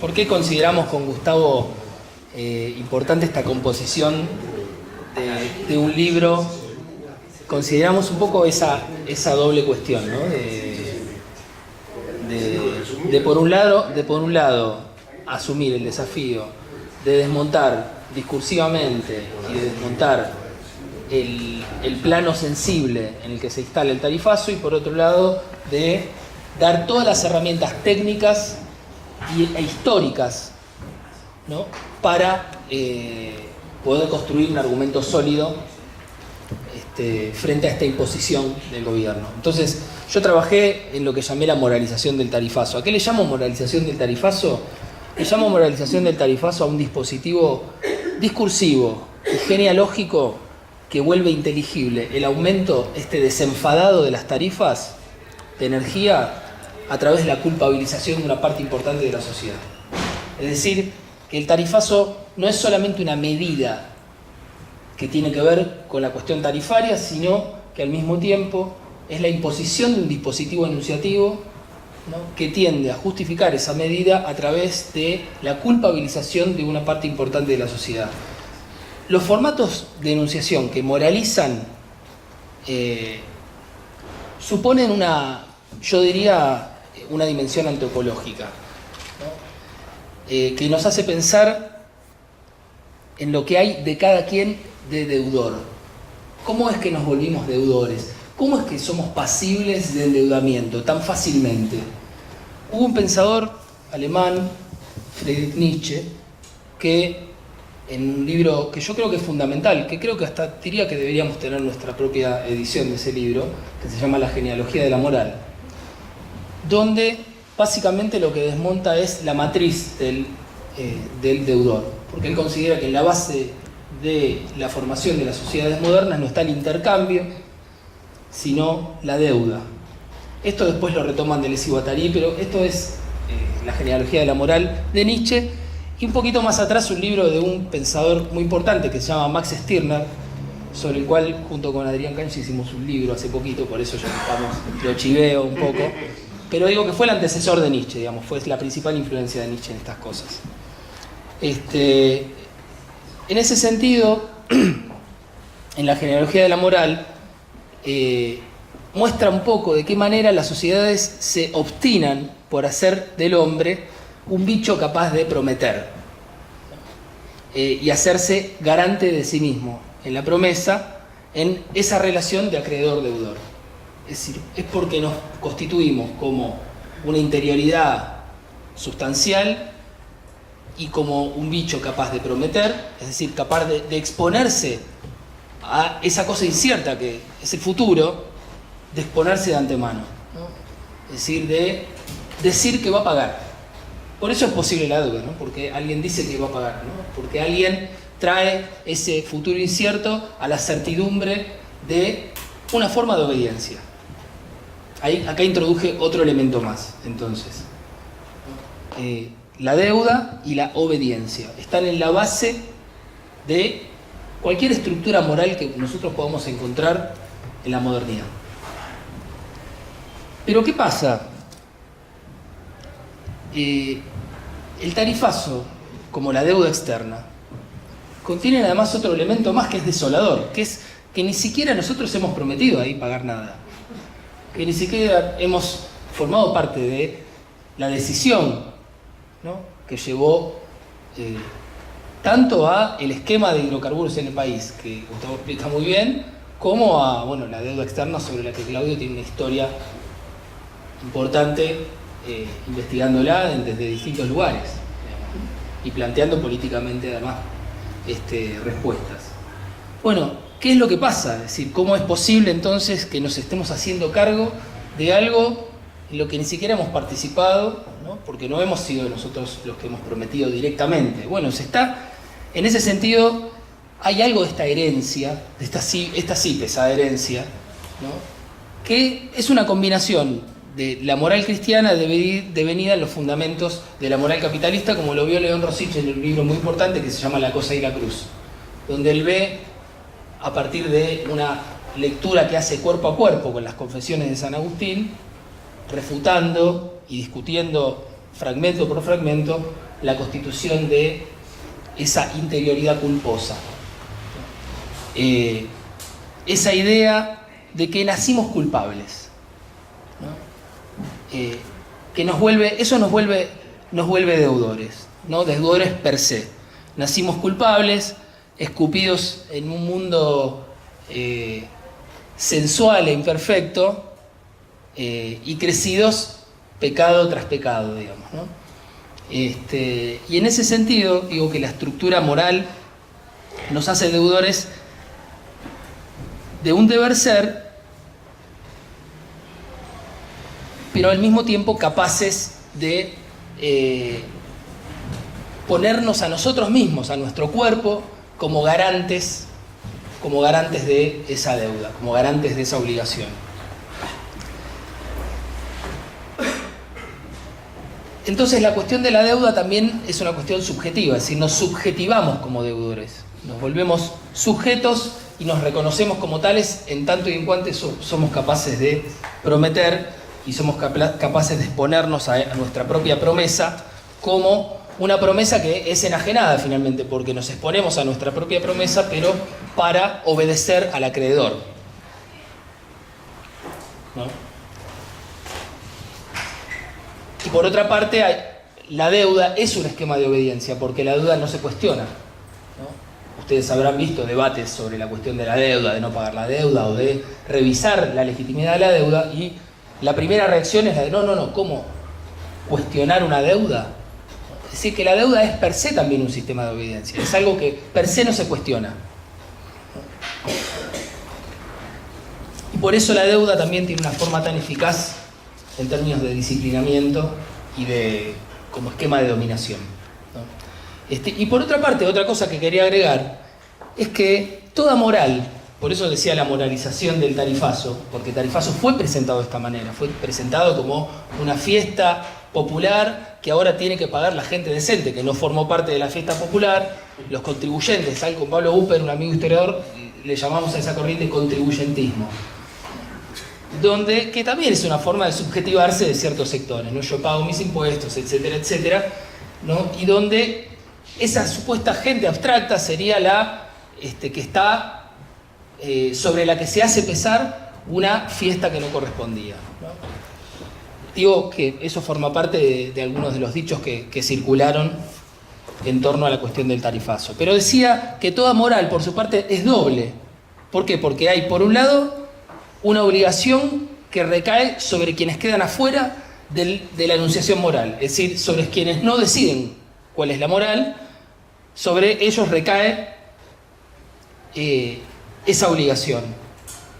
¿Por qué consideramos con Gustavo importante esta composición de un libro? Consideramos un poco esa doble cuestión, ¿no? De por un lado asumir el desafío de desmontar discursivamente y de desmontar el plano sensible en el que se instala el tarifazo, y por otro lado de dar todas las herramientas técnicas e históricas, ¿no? Para poder construir un argumento sólido frente a esta imposición del gobierno. Entonces, yo trabajé en lo que llamé la moralización del tarifazo. ¿A qué le llamo moralización del tarifazo? Le llamo moralización del tarifazo a un dispositivo discursivo y genealógico que vuelve inteligible el aumento desenfadado de las tarifas de energía a través de la culpabilización de una parte importante de la sociedad. Es decir, que el tarifazo no es solamente una medida que tiene que ver con la cuestión tarifaria, sino que al mismo tiempo es la imposición de un dispositivo enunciativo, ¿no?, que tiende a justificar esa medida a través de la culpabilización de una parte importante de la sociedad. Los formatos de enunciación que moralizan suponen yo diría, una dimensión antropológica, ¿no?, que nos hace pensar en lo que hay de cada quien de deudor. ¿Cómo es que nos volvimos deudores? ¿Cómo es que somos pasibles de endeudamiento tan fácilmente? Hubo un pensador alemán, Friedrich Nietzsche, que en un libro que yo creo que es fundamental, que creo que hasta diría que deberíamos tener nuestra propia edición de ese libro, que se llama La genealogía de la moral, donde básicamente lo que desmonta es la matriz del deudor, porque él considera que en la base de la formación de las sociedades modernas no está el intercambio, sino la deuda. Esto después lo retoman Deleuze y Guattari, pero esto es la genealogía de la moral de Nietzsche. Y un poquito más atrás un libro de un pensador muy importante que se llama Max Stirner, sobre el cual junto con Adrián Canchi hicimos un libro hace poquito, por eso ya lo chiveo un poco, pero digo que fue el antecesor de Nietzsche, digamos, fue la principal influencia de Nietzsche en estas cosas. En ese sentido, en la genealogía de la moral, muestra un poco de qué manera las sociedades se obstinan por hacer del hombre un bicho capaz de prometer y hacerse garante de sí mismo en la promesa, en esa relación de acreedor-deudor. Es decir, es porque nos constituimos como una interioridad sustancial y como un bicho capaz de prometer, es decir, capaz de exponerse a esa cosa incierta que es el futuro, de exponerse de antemano, ¿no? Es decir, de decir que va a pagar. Por eso es posible la deuda, ¿no? Porque alguien dice que va a pagar, ¿no? Porque alguien trae ese futuro incierto a la certidumbre de una forma de obediencia. Acá introduje otro elemento más, entonces. La deuda y la obediencia están en la base de cualquier estructura moral que nosotros podamos encontrar en la modernidad. Pero ¿qué pasa? El tarifazo, como la deuda externa, contiene además otro elemento más que es desolador, que es que ni siquiera nosotros hemos prometido ahí pagar nada, que ni siquiera hemos formado parte de la decisión, ¿no?, que llevó tanto a el esquema de hidrocarburos en el país, que Gustavo explica muy bien, como a la deuda externa, sobre la que Claudio tiene una historia importante, investigándola desde distintos lugares, digamos, y planteando políticamente además respuestas. Bueno, ¿qué es lo que pasa? Es decir, ¿cómo es posible entonces que nos estemos haciendo cargo de algo en lo que ni siquiera hemos participado, ¿no?, porque no hemos sido nosotros los que hemos prometido directamente? Bueno, en ese sentido, hay algo de esta herencia, de esta sí pesada herencia, ¿no?, que es una combinación de la moral cristiana devenida en los fundamentos de la moral capitalista, como lo vio León Rosich en un libro muy importante que se llama La cosa y la cruz, donde él ve, a partir de una lectura que hace cuerpo a cuerpo con las confesiones de San Agustín, refutando y discutiendo fragmento por fragmento, la constitución de esa interioridad culposa. Esa idea de que nacimos culpables, ¿no? Que eso nos vuelve deudores, ¿no? Deudores per se. Nacimos culpables, escupidos en un mundo sensual e imperfecto, y crecidos pecado tras pecado, digamos, ¿no? Y en ese sentido, digo que la estructura moral nos hace deudores de un deber ser, pero al mismo tiempo capaces de ponernos a nosotros mismos, a nuestro cuerpo, como garantes de esa deuda, como garantes de esa obligación. Entonces la cuestión de la deuda también es una cuestión subjetiva, es decir, nos subjetivamos como deudores, nos volvemos sujetos y nos reconocemos como tales en tanto y en cuanto somos capaces de prometer y somos capaces de exponernos a nuestra propia promesa como una promesa que es enajenada finalmente, porque nos exponemos a nuestra propia promesa, pero para obedecer al acreedor, ¿no? Y por otra parte, la deuda es un esquema de obediencia, porque la deuda no se cuestiona, ¿no? Ustedes habrán visto debates sobre la cuestión de la deuda, de no pagar la deuda o de revisar la legitimidad de la deuda, y la primera reacción es la de no, ¿cómo cuestionar una deuda? Es decir, que la deuda es per se también un sistema de obediencia, es algo que per se no se cuestiona. Y por eso la deuda también tiene una forma tan eficaz en términos de disciplinamiento y como esquema de dominación, ¿no? Y por otra parte, otra cosa que quería agregar es que toda moral, por eso decía la moralización del tarifazo, porque el tarifazo fue presentado de esta manera, fue presentado como una fiesta popular que ahora tiene que pagar la gente decente, que no formó parte de la fiesta popular, los contribuyentes. Con Pablo Upper, un amigo historiador, le llamamos a esa corriente contribuyentismo, que también es una forma de subjetivarse de ciertos sectores, ¿no? Yo pago mis impuestos, etcétera, etcétera, ¿no? Y donde esa supuesta gente abstracta sería la que está sobre la que se hace pesar una fiesta que no correspondía, ¿no? Digo que eso forma parte de algunos de los dichos que circularon en torno a la cuestión del tarifazo. Pero decía que toda moral, por su parte, es doble. ¿Por qué? Porque hay, por un lado, una obligación que recae sobre quienes quedan afuera de la enunciación moral, es decir, sobre quienes no deciden cuál es la moral, sobre ellos recae esa obligación.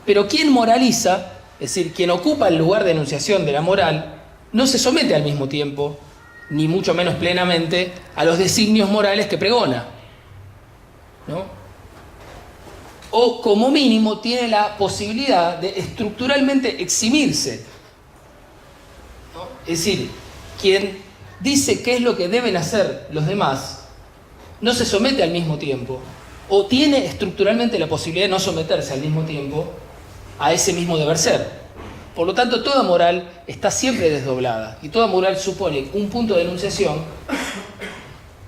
Pero quien moraliza, es decir, quien ocupa el lugar de enunciación de la moral, no se somete al mismo tiempo, ni mucho menos plenamente, a los designios morales que pregona, ¿no? O como mínimo tiene la posibilidad de estructuralmente eximirse, ¿no? Es decir, quien dice qué es lo que deben hacer los demás, no se somete al mismo tiempo, o tiene estructuralmente la posibilidad de no someterse al mismo tiempo a ese mismo deber ser. Por lo tanto, toda moral está siempre desdoblada, y toda moral supone un punto de enunciación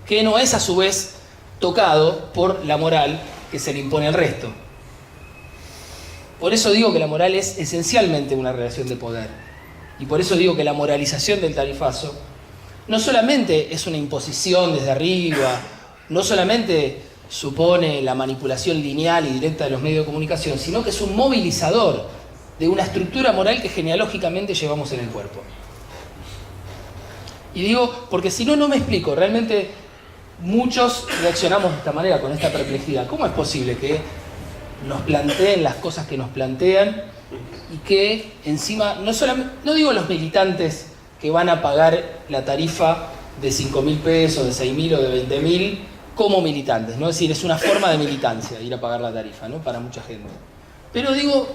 que no es a su vez tocado por la moral que se le impone al resto. Por eso digo que la moral es esencialmente una relación de poder. Y por eso digo que la moralización del tarifazo no solamente es una imposición desde arriba, no solamente supone la manipulación lineal y directa de los medios de comunicación, sino que es un movilizador de una estructura moral que genealógicamente llevamos en el cuerpo. Y digo, porque si no, no me explico. Realmente muchos reaccionamos de esta manera, con esta perplejidad. ¿Cómo es posible que nos planteen las cosas que nos plantean y que encima, no digo los militantes que van a pagar la tarifa de 5.000 pesos, de 6.000 o de 20.000 como militantes, ¿no? Es decir, es una forma de militancia ir a pagar la tarifa, ¿no? Para mucha gente. Pero digo,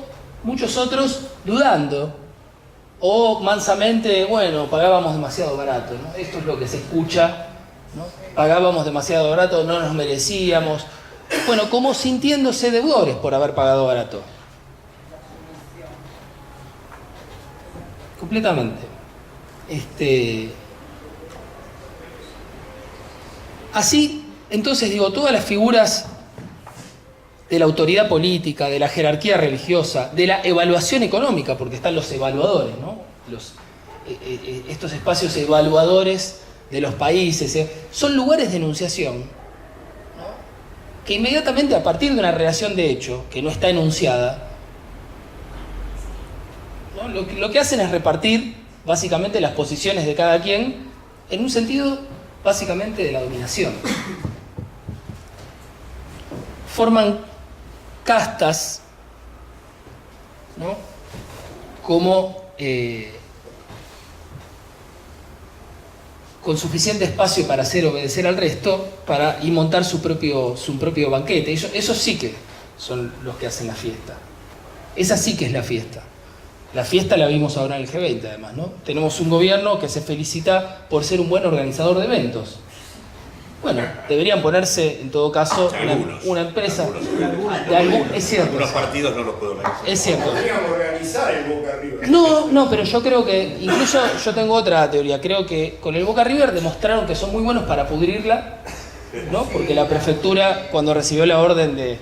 muchos otros dudando o mansamente, bueno, pagábamos demasiado barato, ¿no? Esto es lo que se escucha, ¿no? Pagábamos demasiado barato, no nos merecíamos. Bueno, como sintiéndose deudores por haber pagado barato. Completamente. Así, entonces digo, todas las figuras de la autoridad política, de la jerarquía religiosa, de la evaluación económica, porque están los evaluadores, ¿no? Estos espacios evaluadores de los países, son lugares de enunciación, ¿no? Que inmediatamente a partir de una relación de hecho, que no está enunciada, ¿no? Lo que hacen es repartir básicamente las posiciones de cada quien en un sentido básicamente de la dominación. Forman castas, ¿no? Como con suficiente espacio para hacer obedecer al resto y montar su propio banquete. Esos sí que son los que hacen la fiesta. Esa sí que es la fiesta. La fiesta la vimos ahora en el G20 además, ¿no? Tenemos un gobierno que se felicita por ser un buen organizador de eventos. Bueno, deberían ponerse, en todo caso, una empresa. Es cierto. Algunos partidos no los puedo organizar. Es cierto. Podríamos organizar el Boca River. No, pero yo creo que, incluso yo tengo otra teoría. Creo que con el Boca River demostraron que son muy buenos para pudrirla, ¿no? Porque la prefectura, cuando recibió la orden de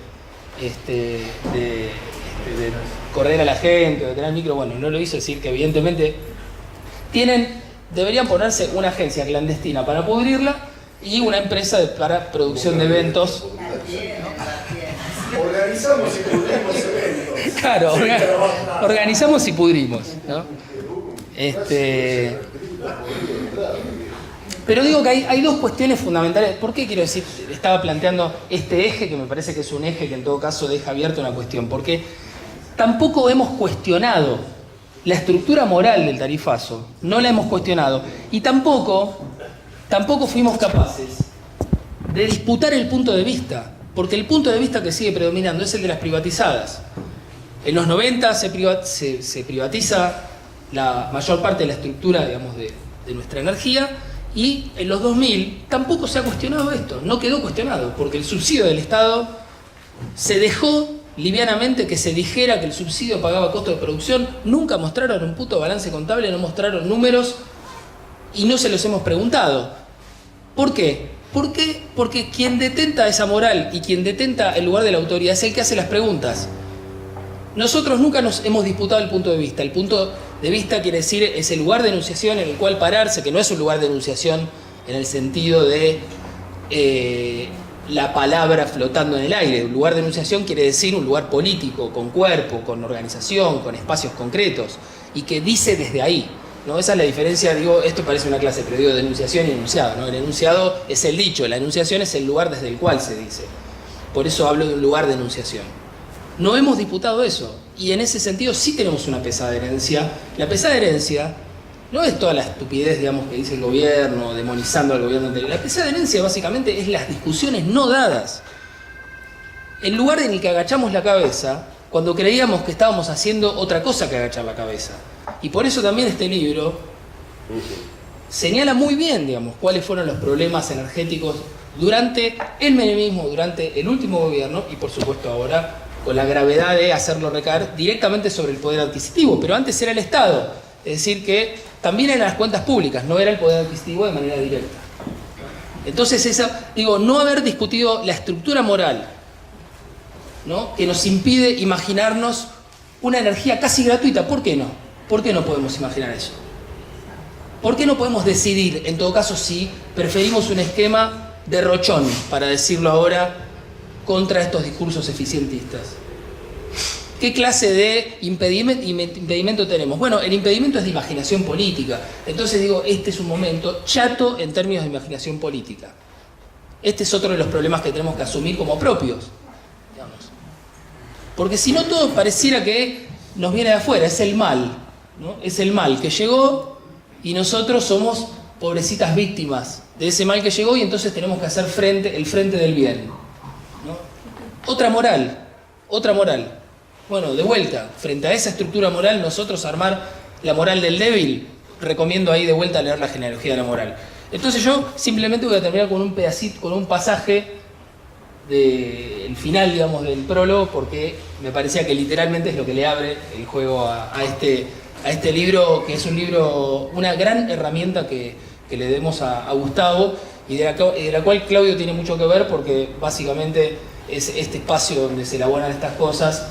correr a la gente, de tener micro, bueno, no lo hizo, decir que evidentemente deberían ponerse una agencia clandestina para pudrirla y una empresa para producción de eventos. Organizamos y pudrimos eventos. Claro, organizamos y pudrimos, ¿no? Pero digo que hay dos cuestiones fundamentales. ¿Por qué quiero decir? Estaba planteando este eje, que me parece que es un eje que en todo caso deja abierta una cuestión. Porque tampoco hemos cuestionado la estructura moral del tarifazo. No la hemos cuestionado. Y tampoco fuimos capaces de disputar el punto de vista, porque el punto de vista que sigue predominando es el de las privatizadas. En los 90 se privatiza la mayor parte de la estructura, digamos, de nuestra energía, y en los 2000 tampoco se ha cuestionado esto, no quedó cuestionado, porque el subsidio del Estado se dejó livianamente que se dijera que el subsidio pagaba costo de producción. Nunca mostraron un puto balance contable, no mostraron números, y no se los hemos preguntado. ¿Por qué? Porque quien detenta esa moral y quien detenta el lugar de la autoridad es el que hace las preguntas. Nosotros nunca nos hemos disputado el punto de vista. El punto de vista quiere decir es el lugar de enunciación en el cual pararse, que no es un lugar de enunciación en el sentido de la palabra flotando en el aire. Un lugar de enunciación quiere decir un lugar político, con cuerpo, con organización, con espacios concretos, y que dice desde ahí, ¿no? Esa es la diferencia. Digo, esto parece una clase, pero digo de enunciación y enunciado, ¿no? El enunciado es el dicho, la enunciación es el lugar desde el cual se dice. Por eso hablo de un lugar de enunciación. No hemos disputado eso, y en ese sentido sí tenemos una pesada herencia. La pesada herencia no es toda la estupidez, digamos, que dice el gobierno, demonizando al gobierno anterior. La pesada herencia básicamente es las discusiones no dadas. El lugar en el que agachamos la cabeza cuando creíamos que estábamos haciendo otra cosa que agachar la cabeza. Y por eso también este libro señala muy bien, digamos, cuáles fueron los problemas energéticos durante el menemismo, durante el último gobierno, y por supuesto ahora con la gravedad de hacerlo recaer directamente sobre el poder adquisitivo. Pero antes era el Estado, es decir, que también eran las cuentas públicas, no era el poder adquisitivo de manera directa. Entonces, no haber discutido la estructura moral, ¿no?, que nos impide imaginarnos una energía casi gratuita. ¿Por qué no? ¿Por qué no podemos imaginar eso? ¿Por qué no podemos decidir, en todo caso, si preferimos un esquema derrochón, para decirlo ahora, contra estos discursos eficientistas? ¿Qué clase de impedimento tenemos? Bueno, el impedimento es de imaginación política. Entonces digo, este es un momento chato en términos de imaginación política. Este es otro de los problemas que tenemos que asumir como propios, digamos. Porque si no, todo pareciera que nos viene de afuera, es el mal, ¿no? Es el mal que llegó y nosotros somos pobrecitas víctimas de ese mal que llegó, y entonces tenemos que hacer el frente del bien, ¿no? Otra moral. Bueno, de vuelta, frente a esa estructura moral, nosotros armar la moral del débil. Recomiendo ahí de vuelta leer la genealogía de la moral. Entonces yo simplemente voy a terminar con un pedacito, con un pasaje del final, digamos, del prólogo, porque me parecía que literalmente es lo que le abre el juego a este libro, que es un libro, una gran herramienta que le demos a Gustavo, y de la cual Claudio tiene mucho que ver porque básicamente es este espacio donde se elaboran estas cosas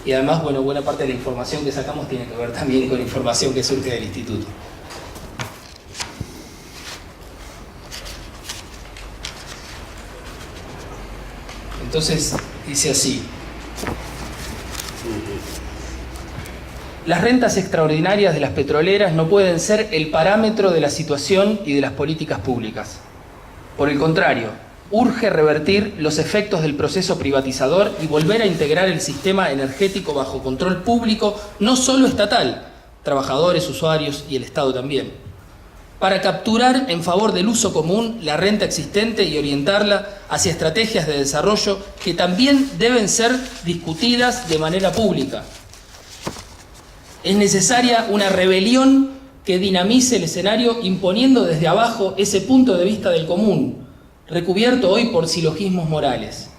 y además, bueno, buena parte de la información que sacamos tiene que ver también con información que surge del instituto. Entonces, dice así: las rentas extraordinarias de las petroleras no pueden ser el parámetro de la situación y de las políticas públicas. Por el contrario, urge revertir los efectos del proceso privatizador y volver a integrar el sistema energético bajo control público, no solo estatal, trabajadores, usuarios y el Estado también, para capturar en favor del uso común la renta existente y orientarla hacia estrategias de desarrollo que también deben ser discutidas de manera pública. Es necesaria una rebelión que dinamice el escenario imponiendo desde abajo ese punto de vista del común, recubierto hoy por silogismos morales.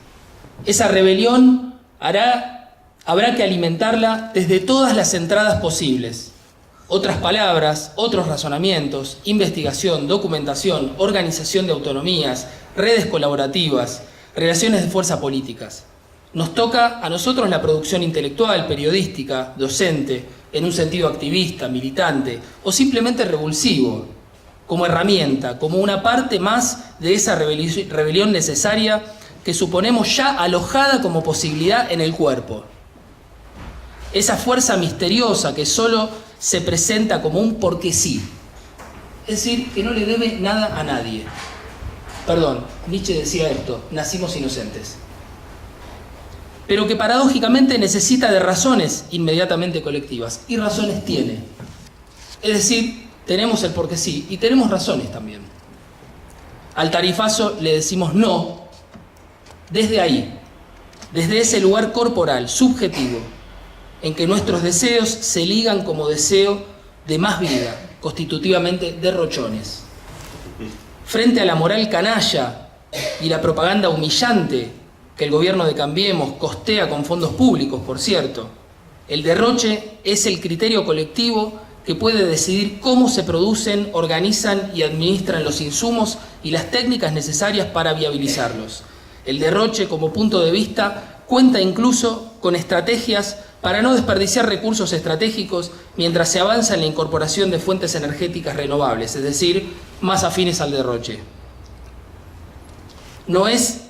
Esa rebelión habrá que alimentarla desde todas las entradas posibles. Otras palabras, otros razonamientos, investigación, documentación, organización de autonomías, redes colaborativas, relaciones de fuerza políticas. Nos toca a nosotros la producción intelectual, periodística, docente, en un sentido activista, militante o simplemente revulsivo, como herramienta, como una parte más de esa rebelión necesaria que suponemos ya alojada como posibilidad en el cuerpo. Esa fuerza misteriosa que solo se presenta como un porque sí, es decir, que no le debe nada a nadie. Perdón, Nietzsche decía esto: nacimos inocentes. Pero que paradójicamente necesita de razones inmediatamente colectivas, y razones tiene. Es decir, tenemos el porque sí y tenemos razones también. Al tarifazo le decimos no desde ahí, desde ese lugar corporal, subjetivo, en que nuestros deseos se ligan como deseo de más vida, constitutivamente derrochones. Frente a la moral canalla y la propaganda humillante que el gobierno de Cambiemos costea con fondos públicos, por cierto, el derroche es el criterio colectivo que puede decidir cómo se producen, organizan y administran los insumos y las técnicas necesarias para viabilizarlos. El derroche, como punto de vista, cuenta incluso con estrategias para no desperdiciar recursos estratégicos mientras se avanza en la incorporación de fuentes energéticas renovables, es decir, más afines al derroche. No es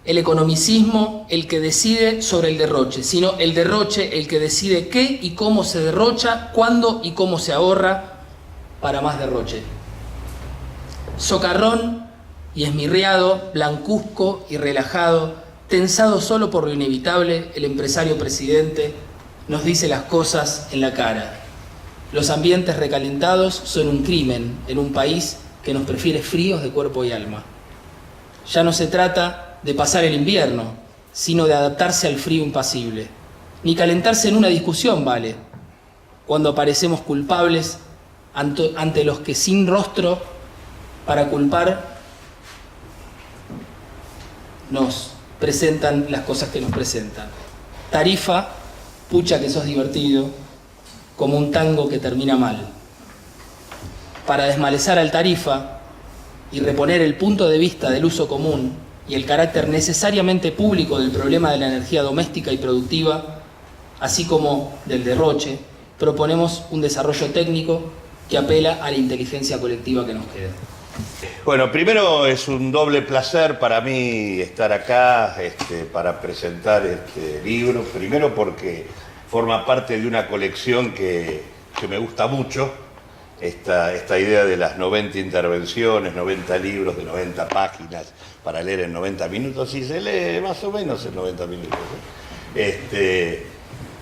el economicismo el que decide sobre el derroche, sino el derroche el que decide qué y cómo se derrocha, cuándo y cómo se ahorra para más derroche. Socarrón y esmirriado, blancuzco y relajado, tensado solo por lo inevitable, el empresario presidente nos dice las cosas en la cara. Los ambientes recalentados son un crimen en un país que nos prefiere fríos de cuerpo y alma. Ya no se trata de pasar el invierno, sino de adaptarse al frío impasible. Ni calentarse en una discusión vale, cuando aparecemos culpables ante los que sin rostro para culpar nos presentan las cosas que nos presentan. Tarifa, pucha que sos divertido, como un tango que termina mal. Para desmalezar al Tarifa y reponer el punto de vista del uso común y el carácter necesariamente público del problema de la energía doméstica y productiva, así como del derroche, proponemos un desarrollo técnico que apela a la inteligencia colectiva que nos queda. Bueno, primero es un doble placer para mí estar acá para presentar este libro. Primero porque forma parte de una colección que me gusta mucho. Esta idea de las 90 intervenciones, 90 libros de 90 páginas para leer en 90 minutos, y se lee más o menos en 90 minutos.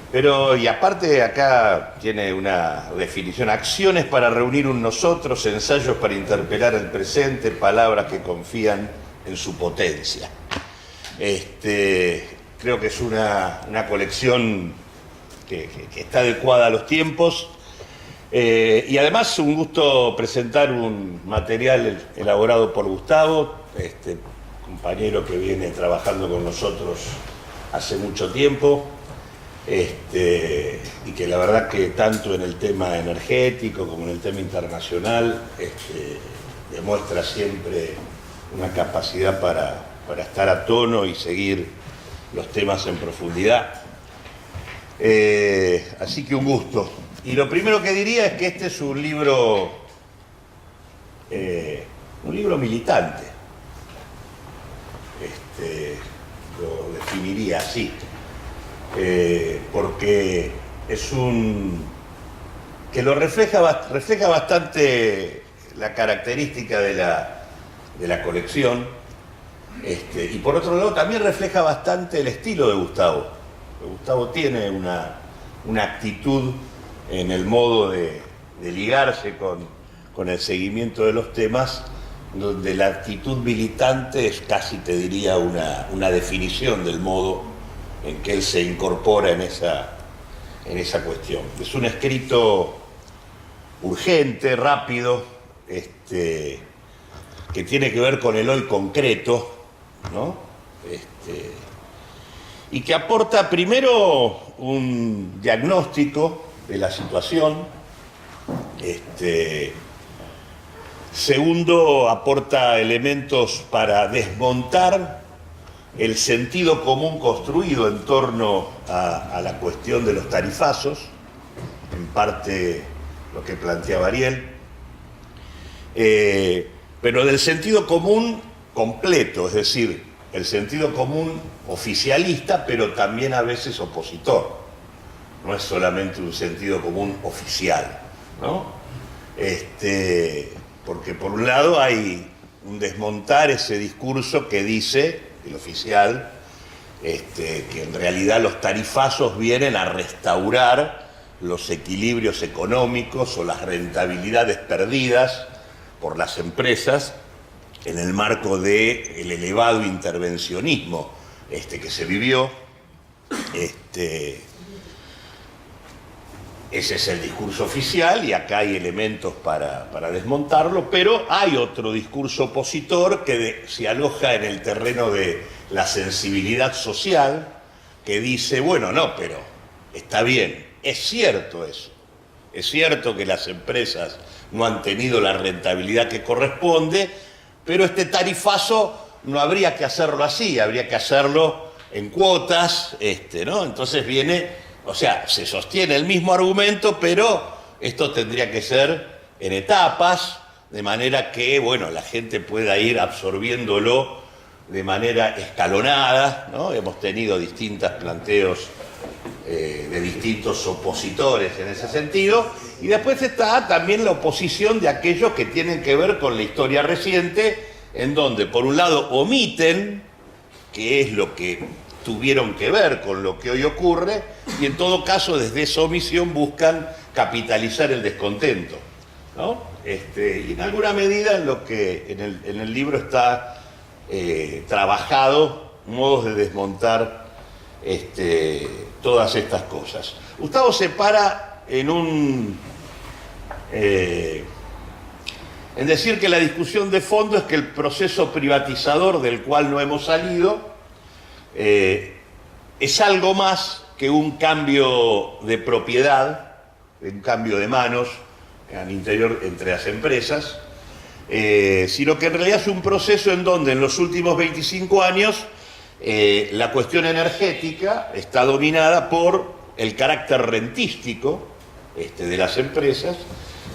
Pero, y aparte acá tiene una definición: acciones para reunir un nosotros, ensayos para interpelar el presente, palabras que confían en su potencia. Creo que es una colección que está adecuada a los tiempos. Y además un gusto presentar un material elaborado por Gustavo, compañero que viene trabajando con nosotros hace mucho tiempo, y que la verdad que tanto en el tema energético como en el tema internacional demuestra siempre una capacidad para estar a tono y seguir los temas en profundidad. Así que un gusto. Y lo primero que diría es que este es un libro militante. Lo definiría así. Porque es que lo refleja bastante la característica de la colección, y por otro lado también refleja bastante el estilo de Gustavo. Gustavo tiene una actitud en el modo de ligarse con el seguimiento de los temas, donde la actitud militante es casi, te diría, una definición del modo en que él se incorpora en esa cuestión. Es un escrito urgente, rápido, que tiene que ver con el hoy concreto, ¿no? Y que aporta primero un diagnóstico de la situación, segundo, aporta elementos para desmontar el sentido común construido en torno a la cuestión de los tarifazos, en parte lo que planteaba Ariel, pero del sentido común completo, es decir, el sentido común oficialista, pero también a veces opositor. No es solamente un sentido común oficial, ¿no? Porque por un lado hay un desmontar ese discurso que dice, el oficial, que en realidad los tarifazos vienen a restaurar los equilibrios económicos o las rentabilidades perdidas por las empresas en el marco del elevado intervencionismo que se vivió. Ese es el discurso oficial y acá hay elementos para desmontarlo, pero hay otro discurso opositor que se aloja en el terreno de la sensibilidad social, que dice, bueno, no, pero está bien, es cierto eso, es cierto que las empresas no han tenido la rentabilidad que corresponde, pero este tarifazo no habría que hacerlo así, habría que hacerlo en cuotas, ¿no? Entonces viene, o sea, se sostiene el mismo argumento, pero esto tendría que ser en etapas, de manera que, bueno, la gente pueda ir absorbiéndolo de manera escalonada, ¿no? Hemos tenido distintos planteos de distintos opositores en ese sentido, y después está también la oposición de aquellos que tienen que ver con la historia reciente, en donde por un lado omiten qué es lo que tuvieron que ver con lo que hoy ocurre, y en todo caso desde esa omisión buscan capitalizar el descontento, ¿no? Y en alguna medida en lo que en el libro está trabajado modos de desmontar todas estas cosas. Gustavo se para en decir que la discusión de fondo es que el proceso privatizador del cual no hemos salido es algo más que un cambio de propiedad, un cambio de manos al interior entre las empresas, sino que en realidad es un proceso en donde en los últimos 25 años la cuestión energética está dominada por el carácter rentístico de las empresas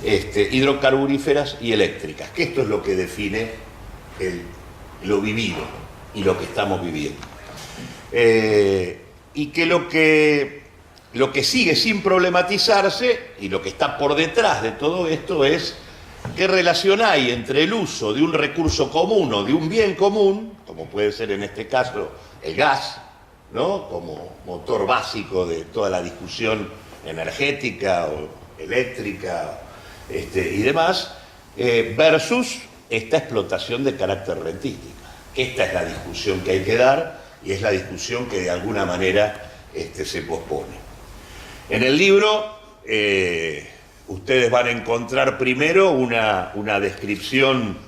hidrocarburíferas y eléctricas, que esto es lo que define lo vivido y lo que estamos viviendo. Y que lo que sigue sin problematizarse y lo que está por detrás de todo esto es qué relación hay entre el uso de un recurso común o de un bien común, como puede ser en este caso el gas, ¿no? Como motor básico de toda la discusión energética o eléctrica y demás, versus esta explotación de carácter rentística. Esta es la discusión que hay que dar y es la discusión que de alguna manera se pospone. En el libro ustedes van a encontrar primero una descripción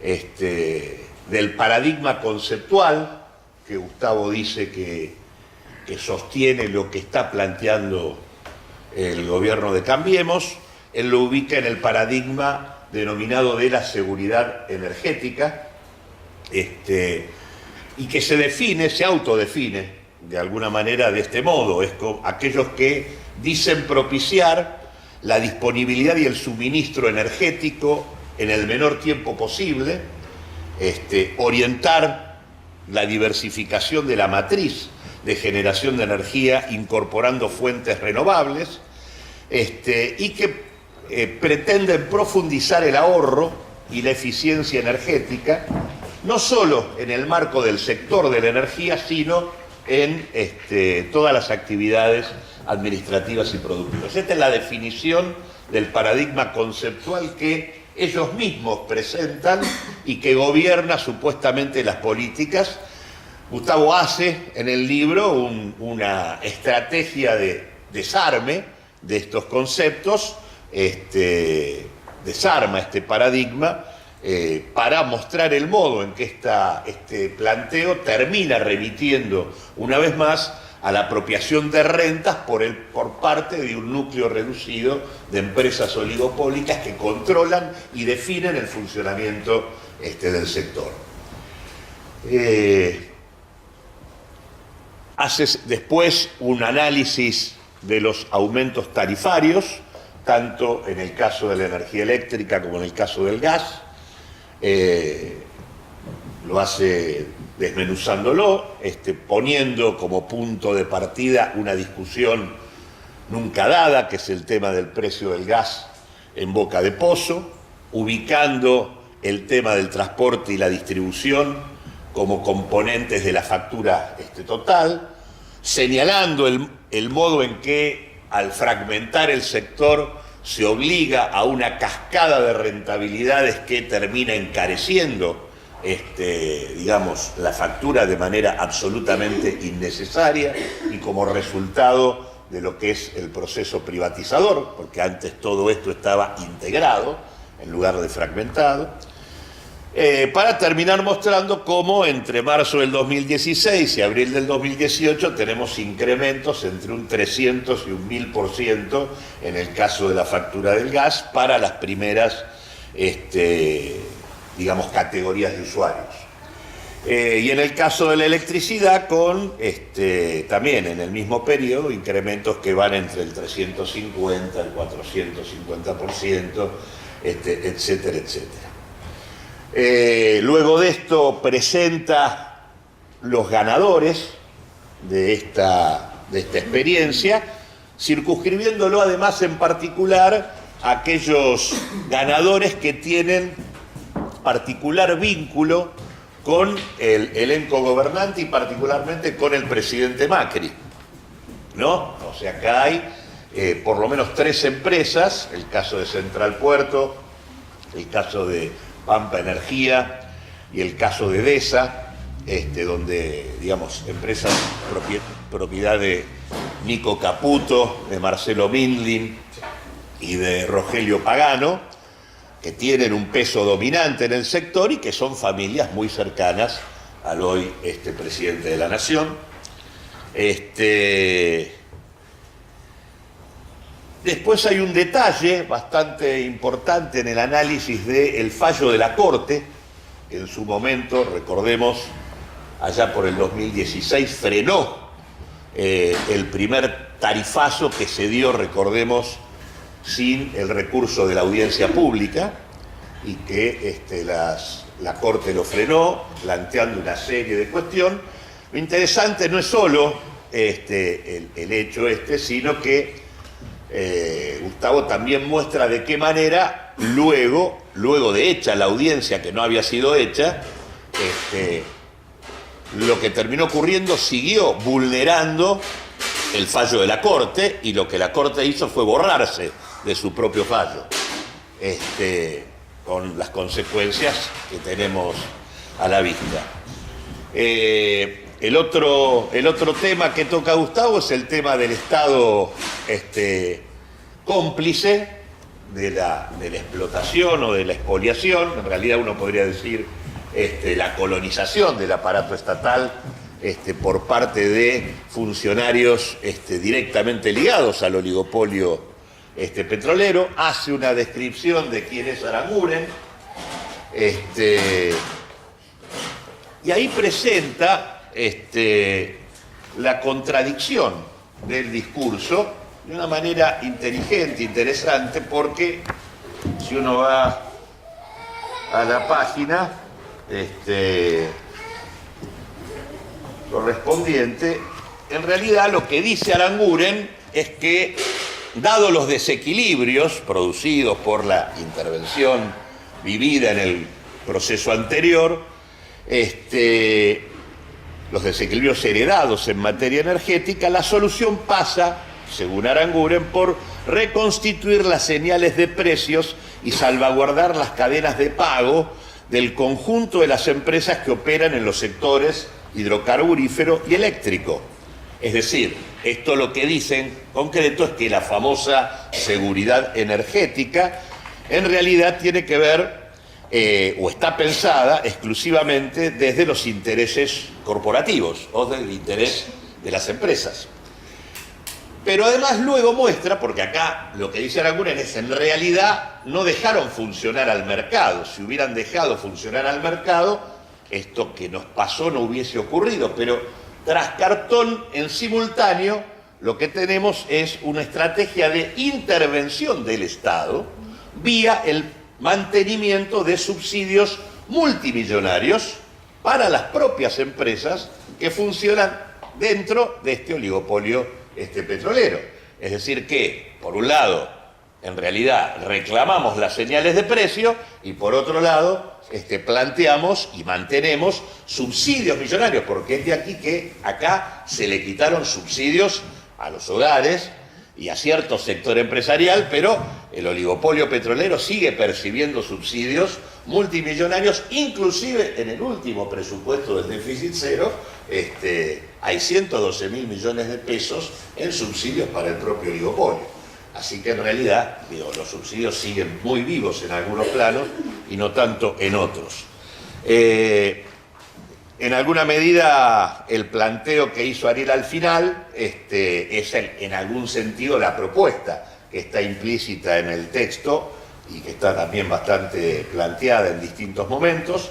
del paradigma conceptual que Gustavo dice que sostiene lo que está planteando el gobierno de Cambiemos. Él lo ubica en el paradigma denominado de la seguridad energética, y que se define, se autodefine de alguna manera de este modo. Es como aquellos que dicen propiciar la disponibilidad y el suministro energético en el menor tiempo posible, orientar la diversificación de la matriz de generación de energía incorporando fuentes renovables, y que pretenden profundizar el ahorro y la eficiencia energética, no solo en el marco del sector de la energía, sino en todas las actividades administrativas y productivas. Esta es la definición del paradigma conceptual que ellos mismos presentan y que gobierna supuestamente las políticas. Gustavo hace en el libro una estrategia de desarme de estos conceptos, desarma este paradigma para mostrar el modo en que este planteo termina remitiendo una vez más a la apropiación de rentas por parte de un núcleo reducido de empresas oligopólicas que controlan y definen el funcionamiento del sector. Hace después un análisis de los aumentos tarifarios, tanto en el caso de la energía eléctrica como en el caso del gas. Lo hace desmenuzándolo, poniendo como punto de partida una discusión nunca dada, que es el tema del precio del gas en boca de pozo, ubicando el tema del transporte y la distribución como componentes de la factura total, señalando el modo en que al fragmentar el sector se obliga a una cascada de rentabilidades que termina encareciendo digamos, la factura de manera absolutamente innecesaria y como resultado de lo que es el proceso privatizador, porque antes todo esto estaba integrado en lugar de fragmentado, para terminar mostrando cómo entre marzo del 2016 y abril del 2018 tenemos incrementos entre un 300 y un 1000% en el caso de la factura del gas para las primeras digamos, categorías de usuarios. Y en el caso de la electricidad, con también en el mismo periodo, incrementos que van entre el 350, el 450%, etcétera, etcétera. Luego de esto presenta los ganadores de esta experiencia, circunscribiéndolo además en particular a aquellos ganadores que tienen particular vínculo con el elenco gobernante y particularmente con el presidente Macri, ¿no? O sea, acá hay por lo menos 3 empresas, el caso de Central Puerto, el caso de Pampa Energía y el caso de DESA, donde, digamos, empresas propiedad de Nico Caputo, de Marcelo Mindlin y de Rogelio Pagano, que tienen un peso dominante en el sector y que son familias muy cercanas al hoy presidente de la Nación. Después hay un detalle bastante importante en el análisis del fallo de la Corte, que en su momento, recordemos, allá por el 2016 frenó el primer tarifazo que se dio, recordemos, sin el recurso de la audiencia pública, y que la Corte lo frenó, planteando una serie de cuestiones. Lo interesante no es solo el hecho sino que Gustavo también muestra de qué manera luego de hecha la audiencia, que no había sido hecha, lo que terminó ocurriendo siguió vulnerando el fallo de la Corte, y lo que la Corte hizo fue borrarse de su propio fallo, con las consecuencias que tenemos a la vista. El otro tema que toca Gustavo es el tema del Estado cómplice de la explotación o de la expoliación. En realidad uno podría decir la colonización del aparato estatal por parte de funcionarios directamente ligados al oligopolio petrolero. Hace una descripción de quién es Aranguren, Y ahí presenta la contradicción del discurso de una manera inteligente, interesante, porque si uno va a la página correspondiente, en realidad lo que dice Aranguren es que, dado los desequilibrios producidos por la intervención vivida en el proceso anterior, los desequilibrios heredados en materia energética, la solución pasa, según Aranguren, por reconstituir las señales de precios y salvaguardar las cadenas de pago del conjunto de las empresas que operan en los sectores hidrocarburífero y eléctrico. Es decir, esto lo que dicen en concreto es que la famosa seguridad energética en realidad tiene que ver o está pensada exclusivamente desde los intereses corporativos o del interés de las empresas. Pero además luego muestra, porque acá lo que dice Aranguren es en realidad no dejaron funcionar al mercado. Si hubieran dejado funcionar al mercado, esto que nos pasó no hubiese ocurrido, pero tras cartón en simultáneo lo que tenemos es una estrategia de intervención del Estado vía el mantenimiento de subsidios multimillonarios para las propias empresas que funcionan dentro de este oligopolio petrolero. Es decir que, por un lado, en realidad reclamamos las señales de precio y por otro lado planteamos y mantenemos subsidios millonarios, porque es de aquí que acá se le quitaron subsidios a los hogares y a cierto sector empresarial, pero el oligopolio petrolero sigue percibiendo subsidios multimillonarios, inclusive en el último presupuesto del déficit cero, hay 112.000 millones de pesos en subsidios para el propio oligopolio. Así que en realidad, los subsidios siguen muy vivos en algunos planos y no tanto en otros. En alguna medida, el planteo que hizo Ariel al final es en algún sentido la propuesta que está implícita en el texto y que está también bastante planteada en distintos momentos.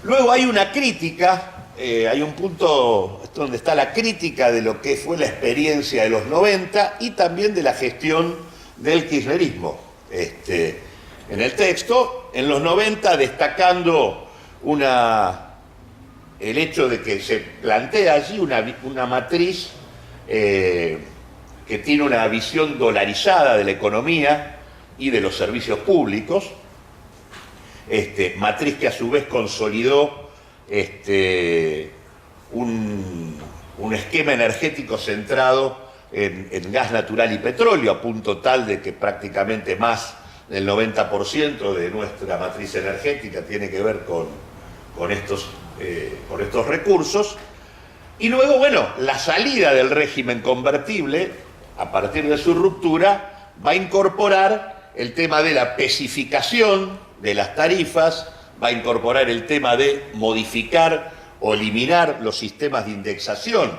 Luego hay una crítica, hay un punto donde está la crítica de lo que fue la experiencia de los 90 y también de la gestión del kirchnerismo. En el texto, en los 90, destacando el hecho de que se plantea allí una matriz que tiene una visión dolarizada de la economía y de los servicios públicos, matriz que a su vez consolidó un esquema energético centrado en gas natural y petróleo, a punto tal de que prácticamente más del 90% de nuestra matriz energética tiene que ver con estos recursos. Y luego, bueno, la salida del régimen convertible, a partir de su ruptura, va a incorporar el tema de la especificación de las tarifas, va a incorporar el tema de modificar o eliminar los sistemas de indexación